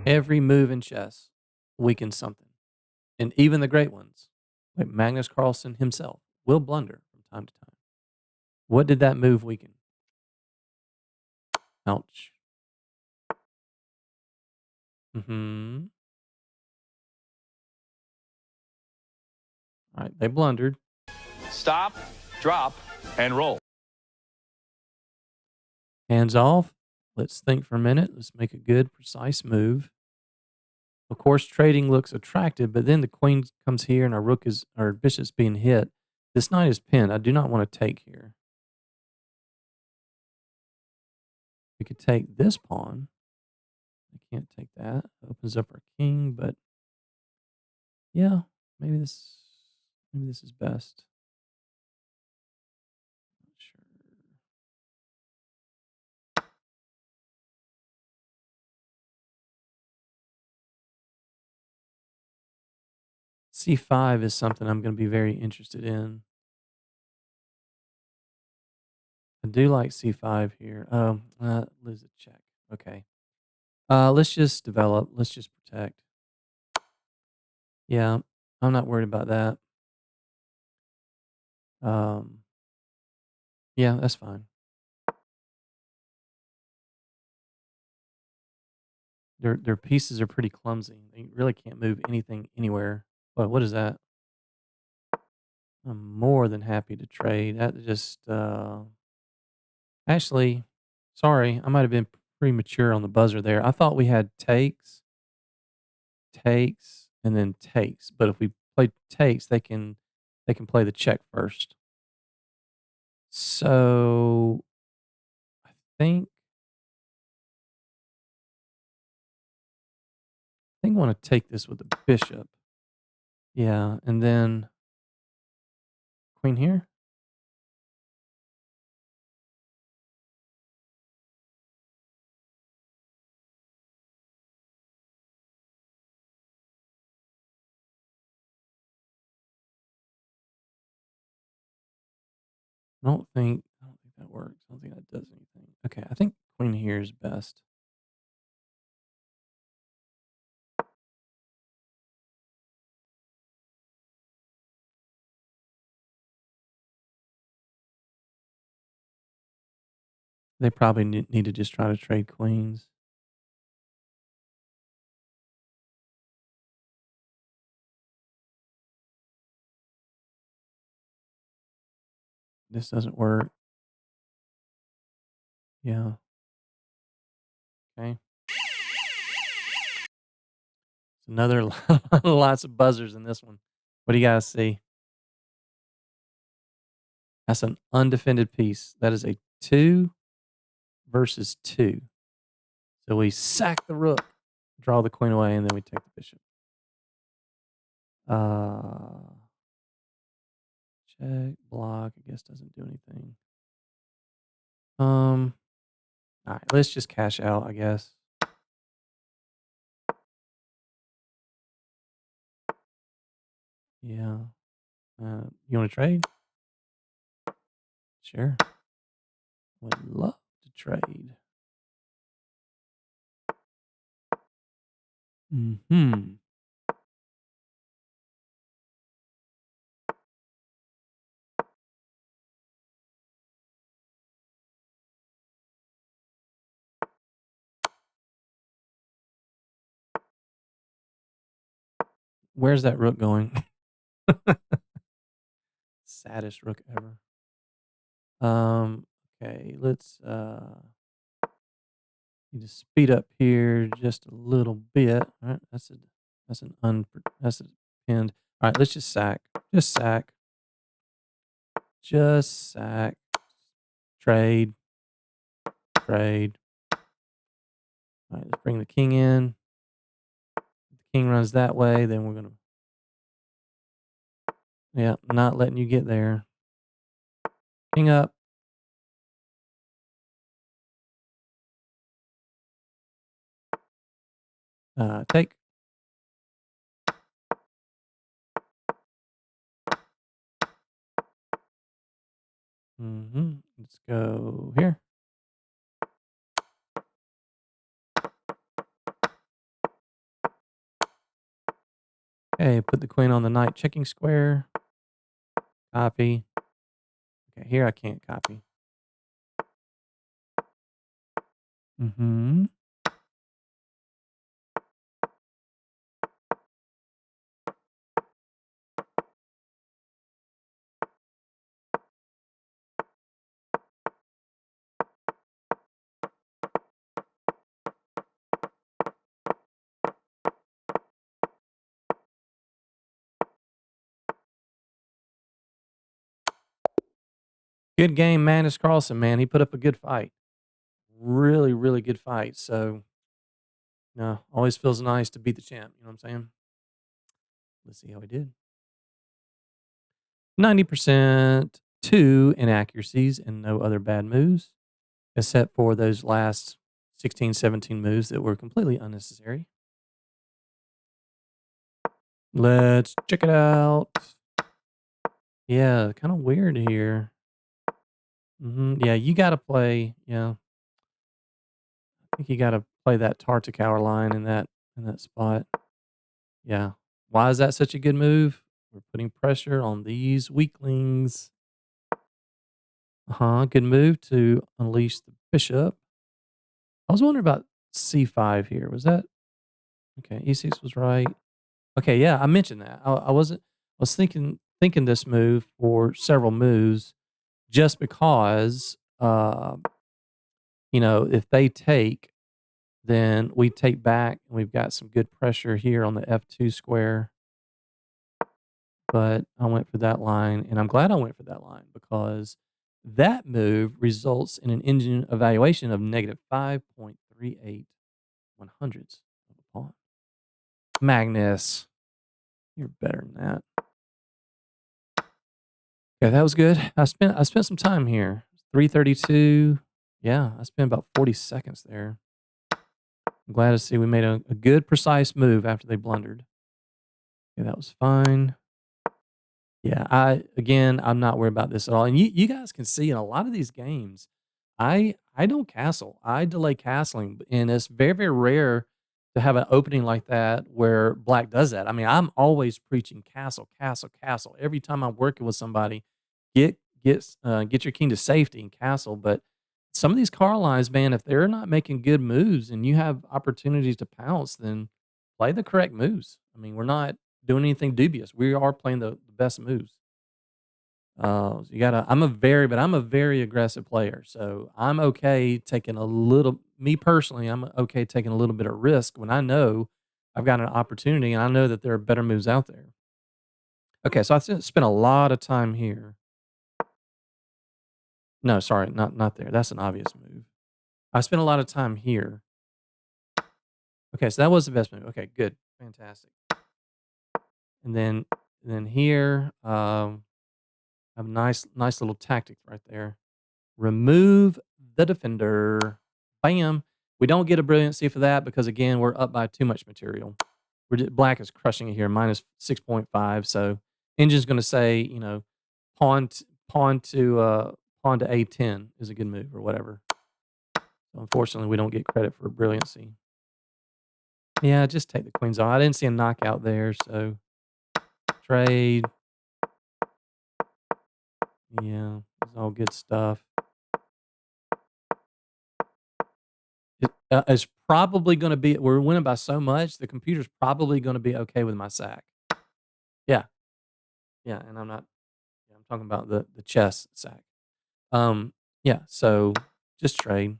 Every move in chess weakens something. And even the great ones, like Magnus Carlsen himself, will blunder from time to time. What did that move weaken? Ouch. Mm-hmm. All right, they blundered. Stop, drop, and roll. Hands off. Let's think for a minute. Let's make a good, precise move. Of course, trading looks attractive, but then the queen comes here and our bishop's being hit. This knight is pinned. I do not want to take here. We could take this pawn. I can't take that. Opens up our king, but yeah, maybe this is best. Not sure. C5 is something I'm going to be very interested in. I do like C5 here. Oh, lose a check. Okay. Let's just develop. Let's just protect. Yeah, I'm not worried about that. Um, yeah, that's fine. Their pieces are pretty clumsy. They really can't move anything anywhere. What is that? I'm more than happy to trade. That just actually Sorry, I might have been premature on the buzzer there. I thought we had takes, and then takes. But if we play takes, they can play the check first. So I think I want to take this with the bishop. Yeah, and then queen here. I don't think that works. I don't think that does anything. Okay, I think queen here is best. They probably need to just try to trade queens. This doesn't work. Yeah. Okay. Another lots of buzzers in this one. What do you guys see? That's an undefended piece. That is a 2 versus 2. So we sack the rook, draw the queen away, and then we take the bishop. Check, block, I guess doesn't do anything. All right, let's just cash out, I guess. Yeah. You want to trade? Sure. Would love to trade. Hmm. Where's that rook going? Saddest rook ever. Okay, let's need to speed up here just a little bit. All right, that's a pinned. All right, let's just sack. Just sack. Just sack. Trade. Trade. All right, let's bring the king in. The king runs that way, then we're gonna. Yeah, not letting you get there. King up. Take. Let's go here. Okay, put the queen on the knight checking square. Copy. Okay, here I can't copy. Mm-hmm. Good game, Magnus Carlsen, man. He put up a good fight. Really, really good fight. So, always feels nice to beat the champ. You know what I'm saying? Let's see how he did. 90% 2 inaccuracies and no other bad moves, except for those last 16, 17 moves that were completely unnecessary. Let's check it out. Yeah, kind of weird here. Yeah, you got to play. Yeah, I think you got to play that Tartakower line in that spot. Yeah. Why is that such a good move? We're putting pressure on these weaklings. Good move to unleash the bishop. I was wondering about c5 here. Was that okay? E6 was right. Okay, yeah, I mentioned that. I wasn't. I was thinking this move for several moves, just because if they take, then we take back, and we've got some good pressure here on the F2 square. But I went for that line, and I'm glad I went for that line because that move results in an engine evaluation of negative 5.38 one hundredths of a pawn. Magnus, you're better than that. Okay, that was good. I spent some time here. 332. Yeah, I spent about 40 seconds there. I'm glad to see we made a good, precise move after they blundered. Okay, that was fine. Yeah, I'm not worried about this at all. And you guys can see in a lot of these games, I don't castle. I delay castling, and it's very, very rare to have an opening like that where black does that. I mean, I'm always preaching castle, castle, castle. Every time I'm working with somebody, get your king to safety and castle. But some of these car lines, man, if they're not making good moves and you have opportunities to pounce, then play the correct moves. I mean, we're not doing anything dubious. We are playing the best moves. So you gotta. I'm a very aggressive player, so I'm okay taking a little. Me personally, I'm okay taking a little bit of risk when I know I've got an opportunity and I know that there are better moves out there. Okay, so spent a lot of time here. No, sorry, not there. That's an obvious move. I spent a lot of time here. Okay, so that was the best move. Okay, good, fantastic. And then here, I have a nice little tactic right there. Remove the defender. Bam. We don't get a brilliancy for that because again, we're up by too much material. Black is crushing it here, minus 6.5. So engine's going to say, pawn t- pawn to A10 is a good move or whatever. So unfortunately, we don't get credit for brilliancy. Yeah, just take the queens off. I didn't see a knockout there, so trade. Yeah, it's all good stuff. It's probably gonna be we're winning by so much, the computer's probably gonna be okay with my sack. Yeah, yeah, and I'm talking about the chess sack. Yeah, so just trade.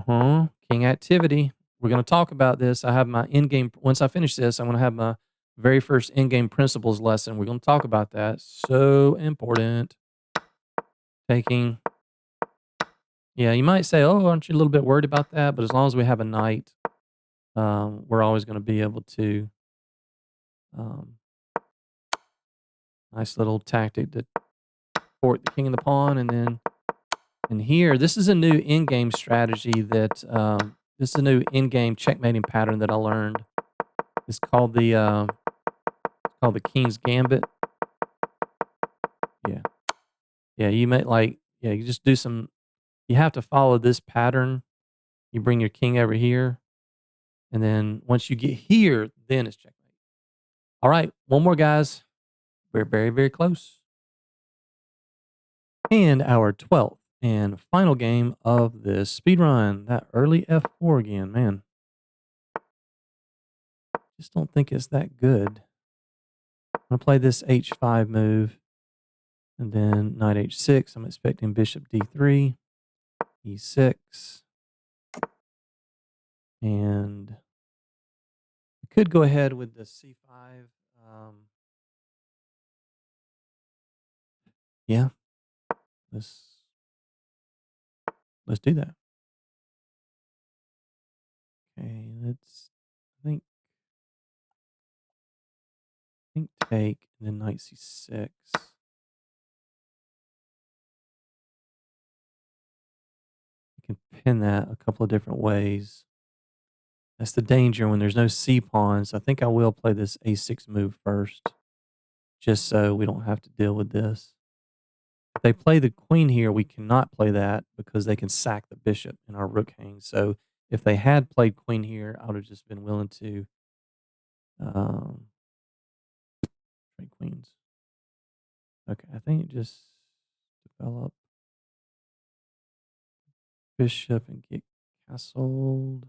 King activity. We're gonna talk about this. I have my in-game once I finish this, I'm gonna have my very first in-game principles lesson. We're gonna talk about that. So important. Taking Yeah, you might say, "Oh, aren't you a little bit worried about that?" But as long as we have a knight, we're always gonna be able to, um nice little tactic to port the king and the pawn, and then and here, this is a new in-game strategy that this is a new in-game checkmating pattern that I learned. It's called the King's Gambit. Yeah, yeah. You may you just do some. You have to follow this pattern. You bring your king over here, and then once you get here, then it's checkmate. All right, one more, guys. We're very, very close. And our 12th and final game of this speed run. That early F4 again, man. Just don't think it's that good. I'm going to play this H5 move. And then knight H6. I'm expecting bishop D3, E6. And I could go ahead with the C5. Yeah, let's let's do that. Okay, I think take and then knight C6. You can pin that a couple of different ways. That's the danger when there's no C pawns. I think I will play this A6 move first, just so we don't have to deal with this. If they play the queen here, we cannot play that because they can sack the bishop and our rook hangs. So if they had played queen here, I would have just been willing to um, trade queens. Okay, I think just develop bishop and get castled.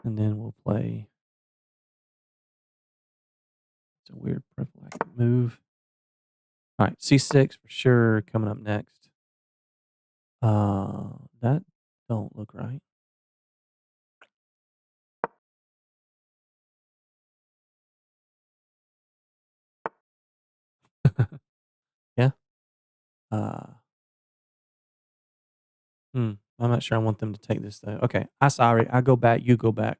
And then we'll play. It's a weird prophylactic move. All right, C6 for sure coming up next. That don't look right. Yeah. Uh, I'm not sure I want them to take this though. Okay, I sorry. I go back. You go back.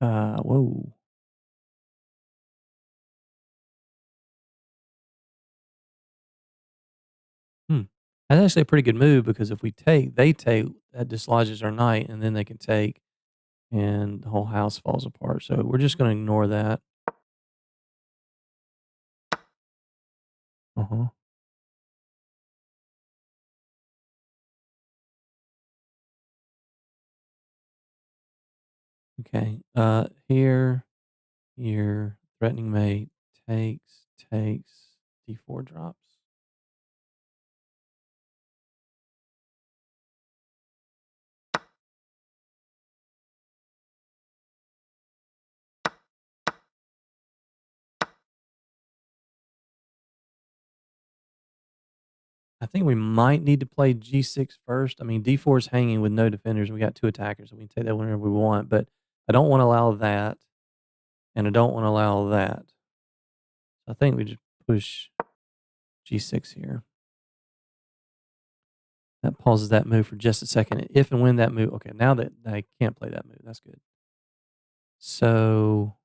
Whoa. Hmm. That's actually a pretty good move because if we take, they take, that dislodges our knight, and then they can take, and the whole house falls apart. So we're just going to ignore that. Uh huh. Okay. Here, threatening mate takes, D4 drops. I think we might need to play G6 first. I mean, D4 is hanging with no defenders. We got two attackers, so we can take that whenever we want. But I don't want to allow that, and I don't want to allow that. So I think we just push G6 here. That pauses that move for just a second. If and when that move, okay, now that I can't play that move, that's good. So,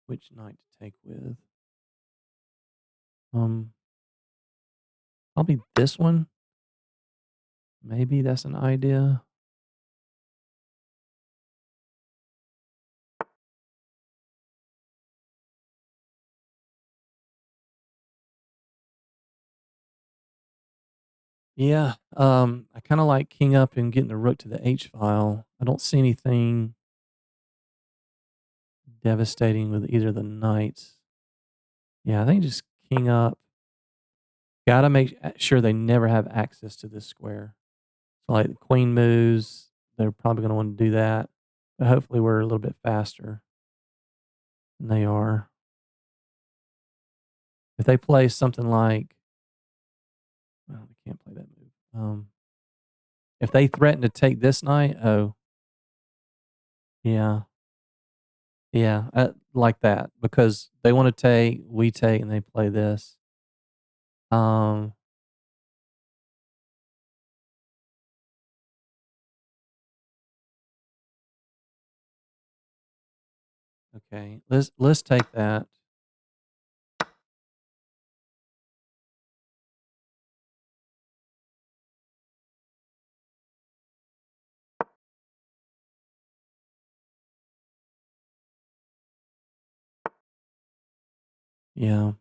which knight to take with? Um, Probably this one. Maybe that's an idea. Yeah. I kind of like king up and getting the rook to the H file. I don't see anything devastating with either of the knights. Yeah, I think just king up. Gotta make sure they never have access to this square. So, like the queen moves, they're probably going to want to do that. But hopefully, we're a little bit faster than they are. If they play something like, well, they can't play that move. If they threaten to take this knight, oh, yeah, yeah, like that because they want to take, we take, and they play this. Um, okay, let's take that. Yeah,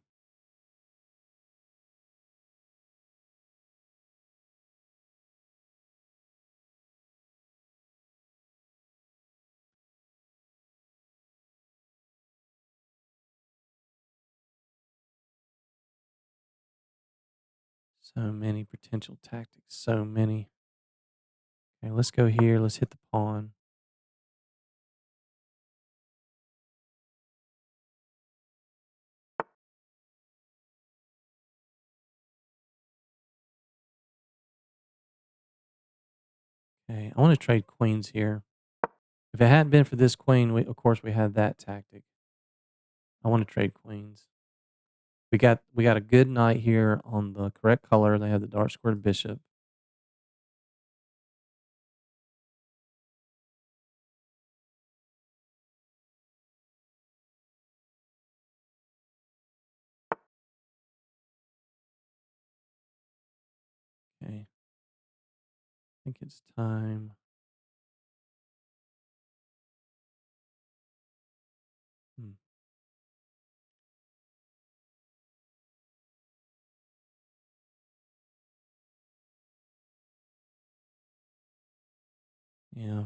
so many potential tactics, so many. Okay, let's go here. Let's hit the pawn. Okay, I want to trade queens here. If it hadn't been for this queen, of course we had that tactic. I want to trade queens. We got a good knight here on the correct color. They have the dark squared bishop. Okay, I think it's time. Hmm, yeah.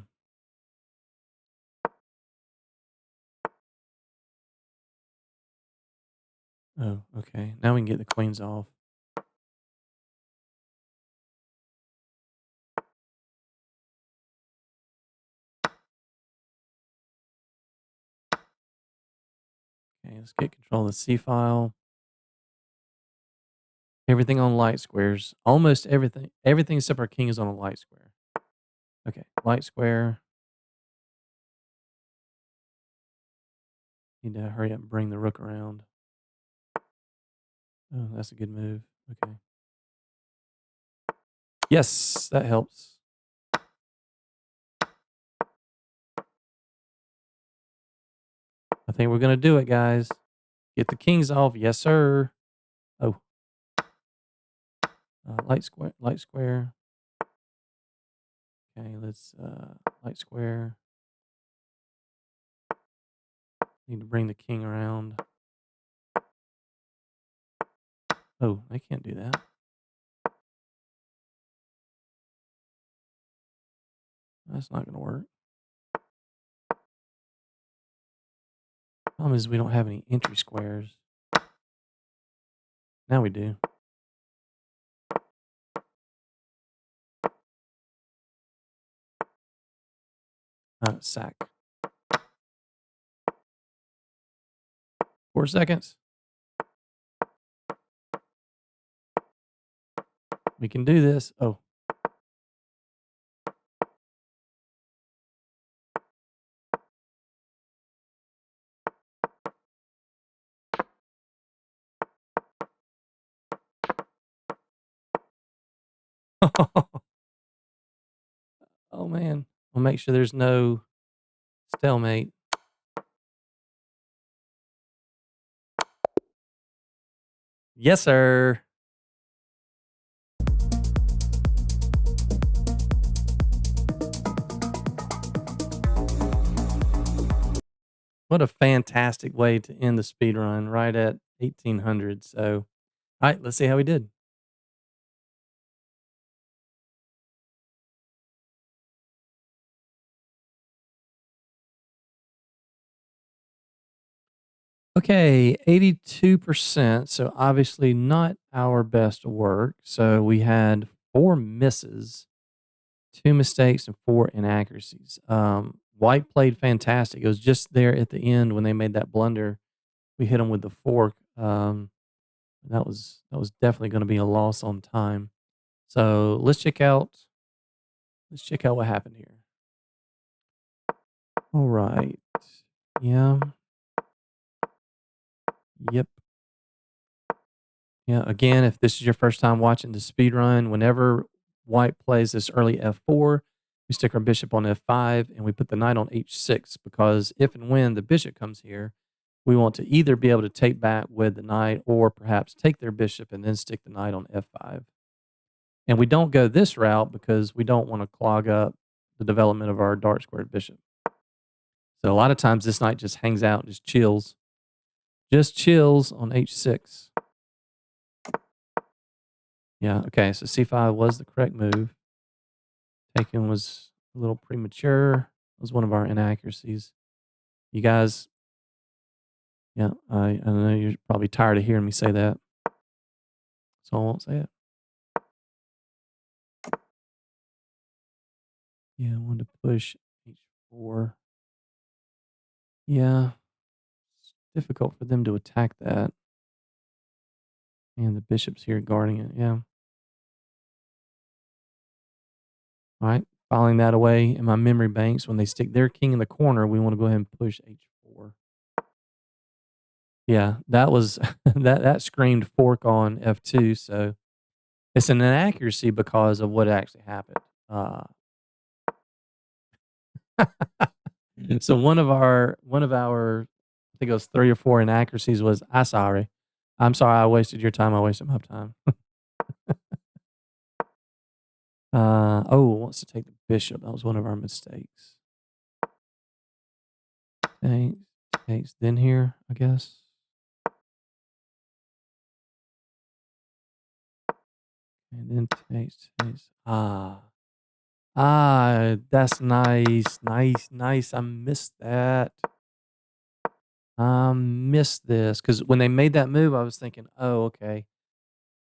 Oh, okay. Now we can get the queens off. let's get control of the C file. Everything on light squares. Almost everything. Everything except our king is on a light square. Okay, light square. Need to hurry up and bring the rook around. Oh, that's a good move. Okay. Yes, that helps. I think we're gonna do it, guys. Get the kings off. Yes, sir. Oh, light square. Light square. Okay, let's light square. Need to bring the king around. Oh, I can't do that. That's not gonna work. Problem is we don't have any entry squares. Now we do. Sack. 4 seconds. We can do this. Oh. Oh man. We'll make sure there's no stalemate. Yes, sir. What a fantastic way to end the speed run right at 1800. So, all right, let's see how we did. Okay, 82%. So, obviously, not our best work. So, we had 4 misses, 2 mistakes, and 4 inaccuracies. White played fantastic. It was just there at the end when they made that blunder. We hit them with the fork. That was definitely going to be a loss on time. So let's check out what happened here. All right. Yeah. Yep. Yeah. Again, if this is your first time watching the speed run, whenever white plays this early f4, we stick our bishop on f5 and we put the knight on h6 because if and when the bishop comes here, we want to either be able to take back with the knight or perhaps take their bishop and then stick the knight on f5. And we don't go this route because we don't want to clog up the development of our dark squared bishop. So a lot of times this knight just hangs out and just chills. Just chills on h6. Yeah, okay, so c5 was the correct move. Taken was a little premature. It was one of our inaccuracies. You guys, yeah, I know you're probably tired of hearing me say that, so I won't say it. Yeah, I wanted to push h4. Yeah, it's difficult for them to attack that. And the bishop's here guarding it, yeah. Alright, filing that away in my memory banks. When they stick their king in the corner, we wanna go ahead and push h4. Yeah, that was that screamed fork on f2, so it's an inaccuracy because of what actually happened. So one of our I think it was 3 or 4 inaccuracies was, sorry. I'm sorry I wasted your time, I wasted my time." Wants to take the bishop. That was one of our mistakes. Takes then here, I guess. And then takes. That's nice. Nice, nice. I missed that. I missed this because when they made that move, I was thinking, oh, okay.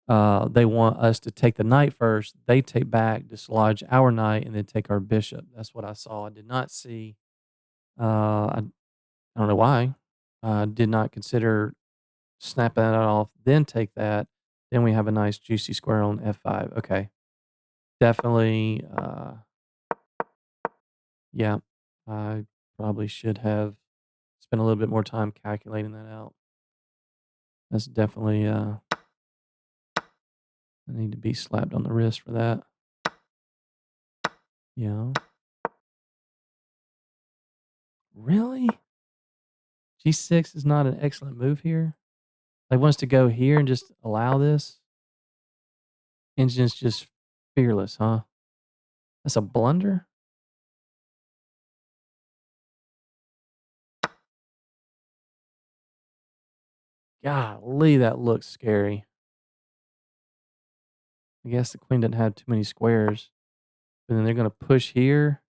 They want us to take the knight first. They take back, dislodge our knight, and then take our bishop. That's what I saw. I did not see. I don't know why. Did not consider snap that off, then take that. Then we have a nice juicy square on F5. Okay. Definitely, yeah, I probably should have spent a little bit more time calculating that out. That's definitely, I need to be slapped on the wrist for that. Yeah. Really? G6 is not an excellent move here? Like, wants to go here and just allow this? Engine's just fearless, huh? That's a blunder? Golly, that looks scary. I guess the queen doesn't have too many squares. But then they're gonna push here.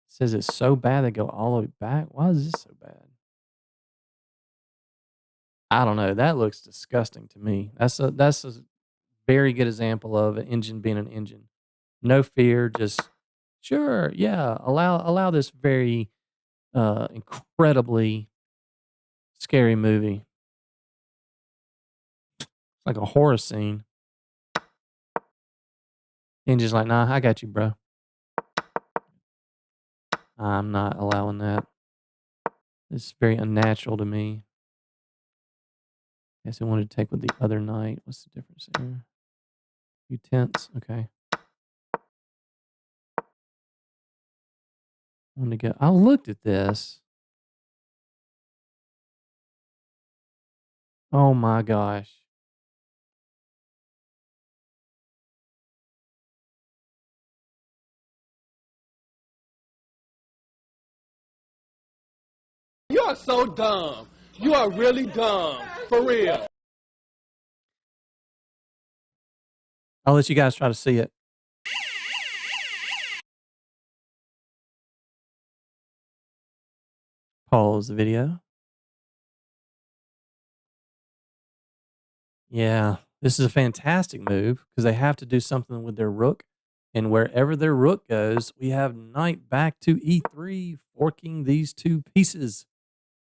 Says it's so bad they go all the way back. Why is this so bad? I don't know. That looks disgusting to me. That's a very good example of an engine being an engine. No fear, just sure, yeah. Allow this very incredibly scary movie. It's like a horror scene. Engine's like, nah, I got you, bro. I'm not allowing that. It's very unnatural to me. Guess I wanted to take with the other knight. What's the difference here? Few tenths. Okay. Want to go. I looked at this. Oh my gosh. You are so dumb. You are really dumb. For real. I'll let you guys try to see it. Pause the video. Yeah, this is a fantastic move because they have to do something with their rook. And wherever their rook goes, we have knight back to e3, forking these two pieces.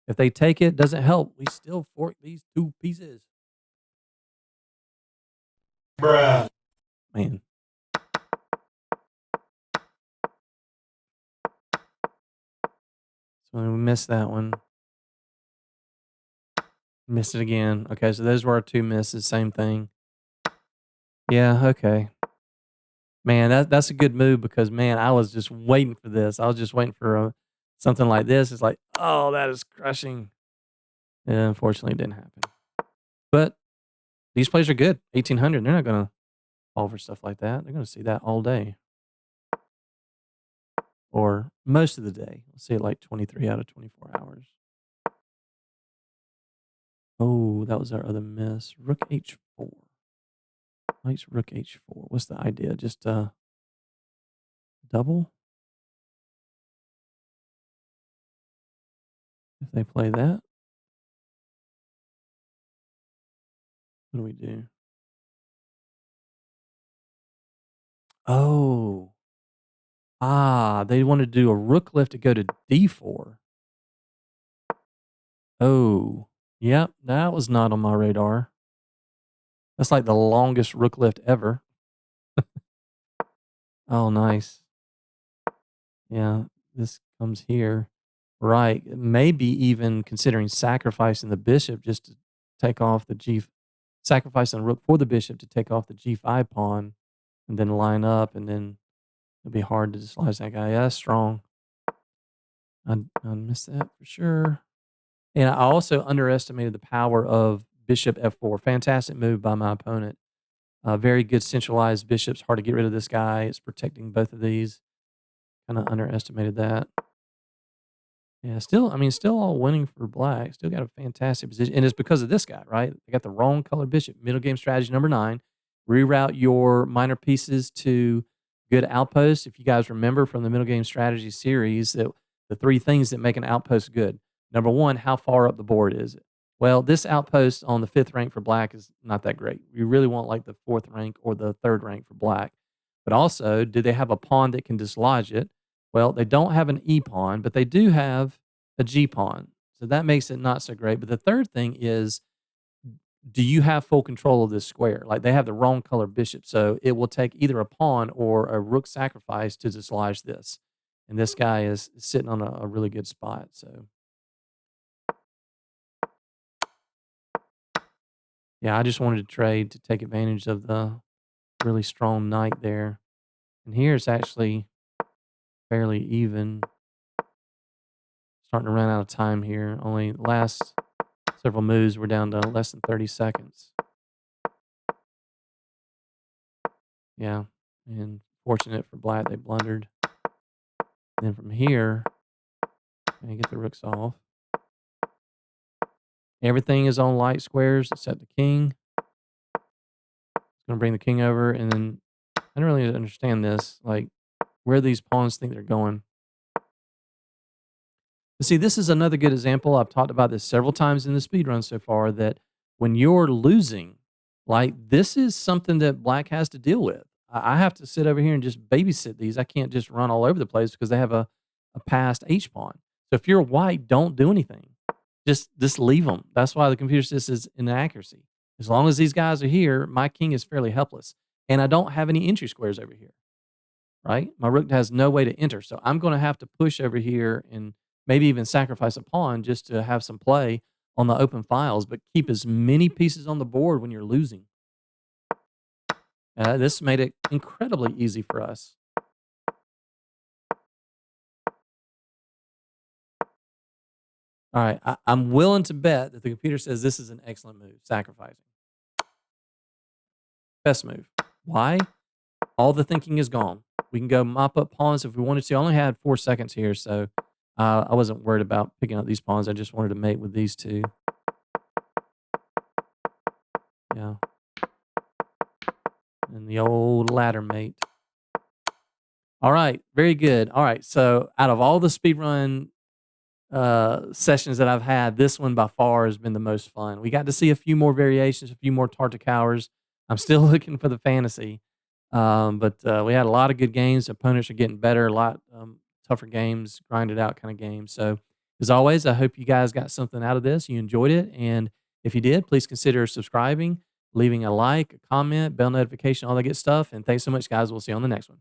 If they take it, doesn't help. We still fork these two pieces. Bruh. Man. So we missed that one. Missed it again. Okay, so those were our two misses. Same thing. Yeah, okay. Man, that's a good move because, man, I was just waiting for this. I was just waiting for something like this. It's like, oh, that is crushing. Yeah, unfortunately, it didn't happen. But these plays are good. 1800. They're not going to fall for stuff like that. They're going to see that all day or most of the day. Let's see it like 23 out of 24 hours. Oh, that was our other miss. Rook h4. Knight's rook h4. What's the idea? Just double? If they play that, what do we do? Oh. They want to do a rook lift to go to d4. Oh. Yep, that was not on my radar. That's like the longest rook lift ever. Oh, nice. Yeah, this comes here. Right. Maybe even considering sacrificing the bishop just to take off the sacrificing the rook for the bishop to take off the g5 pawn and then line up, and then it'll be hard to dislodge that guy. Yeah, that's strong. I missed that for sure. And I also underestimated the power of bishop f4. Fantastic move by my opponent. Very good centralized bishops. Hard to get rid of this guy. It's protecting both of these. Kind of underestimated that. Yeah, still all winning for black. Still got a fantastic position. And it's because of this guy, right? They got the wrong color bishop. Middle game strategy number 9. Reroute your minor pieces to good outposts. If you guys remember from the middle game strategy series, that the 3 things that make an outpost good. Number 1, how far up the board is it? Well, this outpost on the 5th rank for black is not that great. You really want like the 4th rank or the 3rd rank for black. But also, do they have a pawn that can dislodge it? Well, they don't have an e pawn, but they do have a G pawn. So that makes it not so great. But the third thing is, do you have full control of this square? Like they have the wrong color bishop, so it will take either a pawn or a rook sacrifice to dislodge this. And this guy is sitting on a really good spot. So yeah, I just wanted to trade to take advantage of the really strong knight there. And here it's actually fairly even. Starting to run out of time here. Only last several moves we're down to less than 30 seconds. Yeah, and fortunate for black, they blundered. Then from here, I get the rooks off. Everything is on light squares except the king. Gonna bring the king over, and then I don't really understand this, like where these pawns think they're going. But see, this is another good example. I've talked about this several times in the speed run so far. That when you're losing, like this is something that black has to deal with. I have to sit over here and just babysit these. I can't just run all over the place because they have a passed H pawn. So if you're white, don't do anything. Just leave them. That's why the computer says is inaccuracy. As long as these guys are here, my king is fairly helpless. And I don't have any entry squares over here, right? My rook has no way to enter. So I'm going to have to push over here and maybe even sacrifice a pawn just to have some play on the open files, but keep as many pieces on the board when you're losing. This made it incredibly easy for us. All right, I'm willing to bet that the computer says this is an excellent move, sacrificing. Best move. Why? All the thinking is gone. We can go mop up pawns if we wanted to. I only had 4 seconds here, so I wasn't worried about picking up these pawns. I just wanted to mate with these two. Yeah. And the old ladder mate. All right, very good. All right, so out of all the speedrun sessions that I've had, this one by far has been the most fun. We got to see a few more variations, a few more Tartakovers. I'm still looking for the fantasy, but we had a lot of good games. Opponents are getting better, a lot tougher games, grinded out kind of games. So, as always, I hope you guys got something out of this. You enjoyed it, and if you did, please consider subscribing, leaving a like, a comment, bell notification, all that good stuff. And thanks so much, guys. We'll see you on the next one.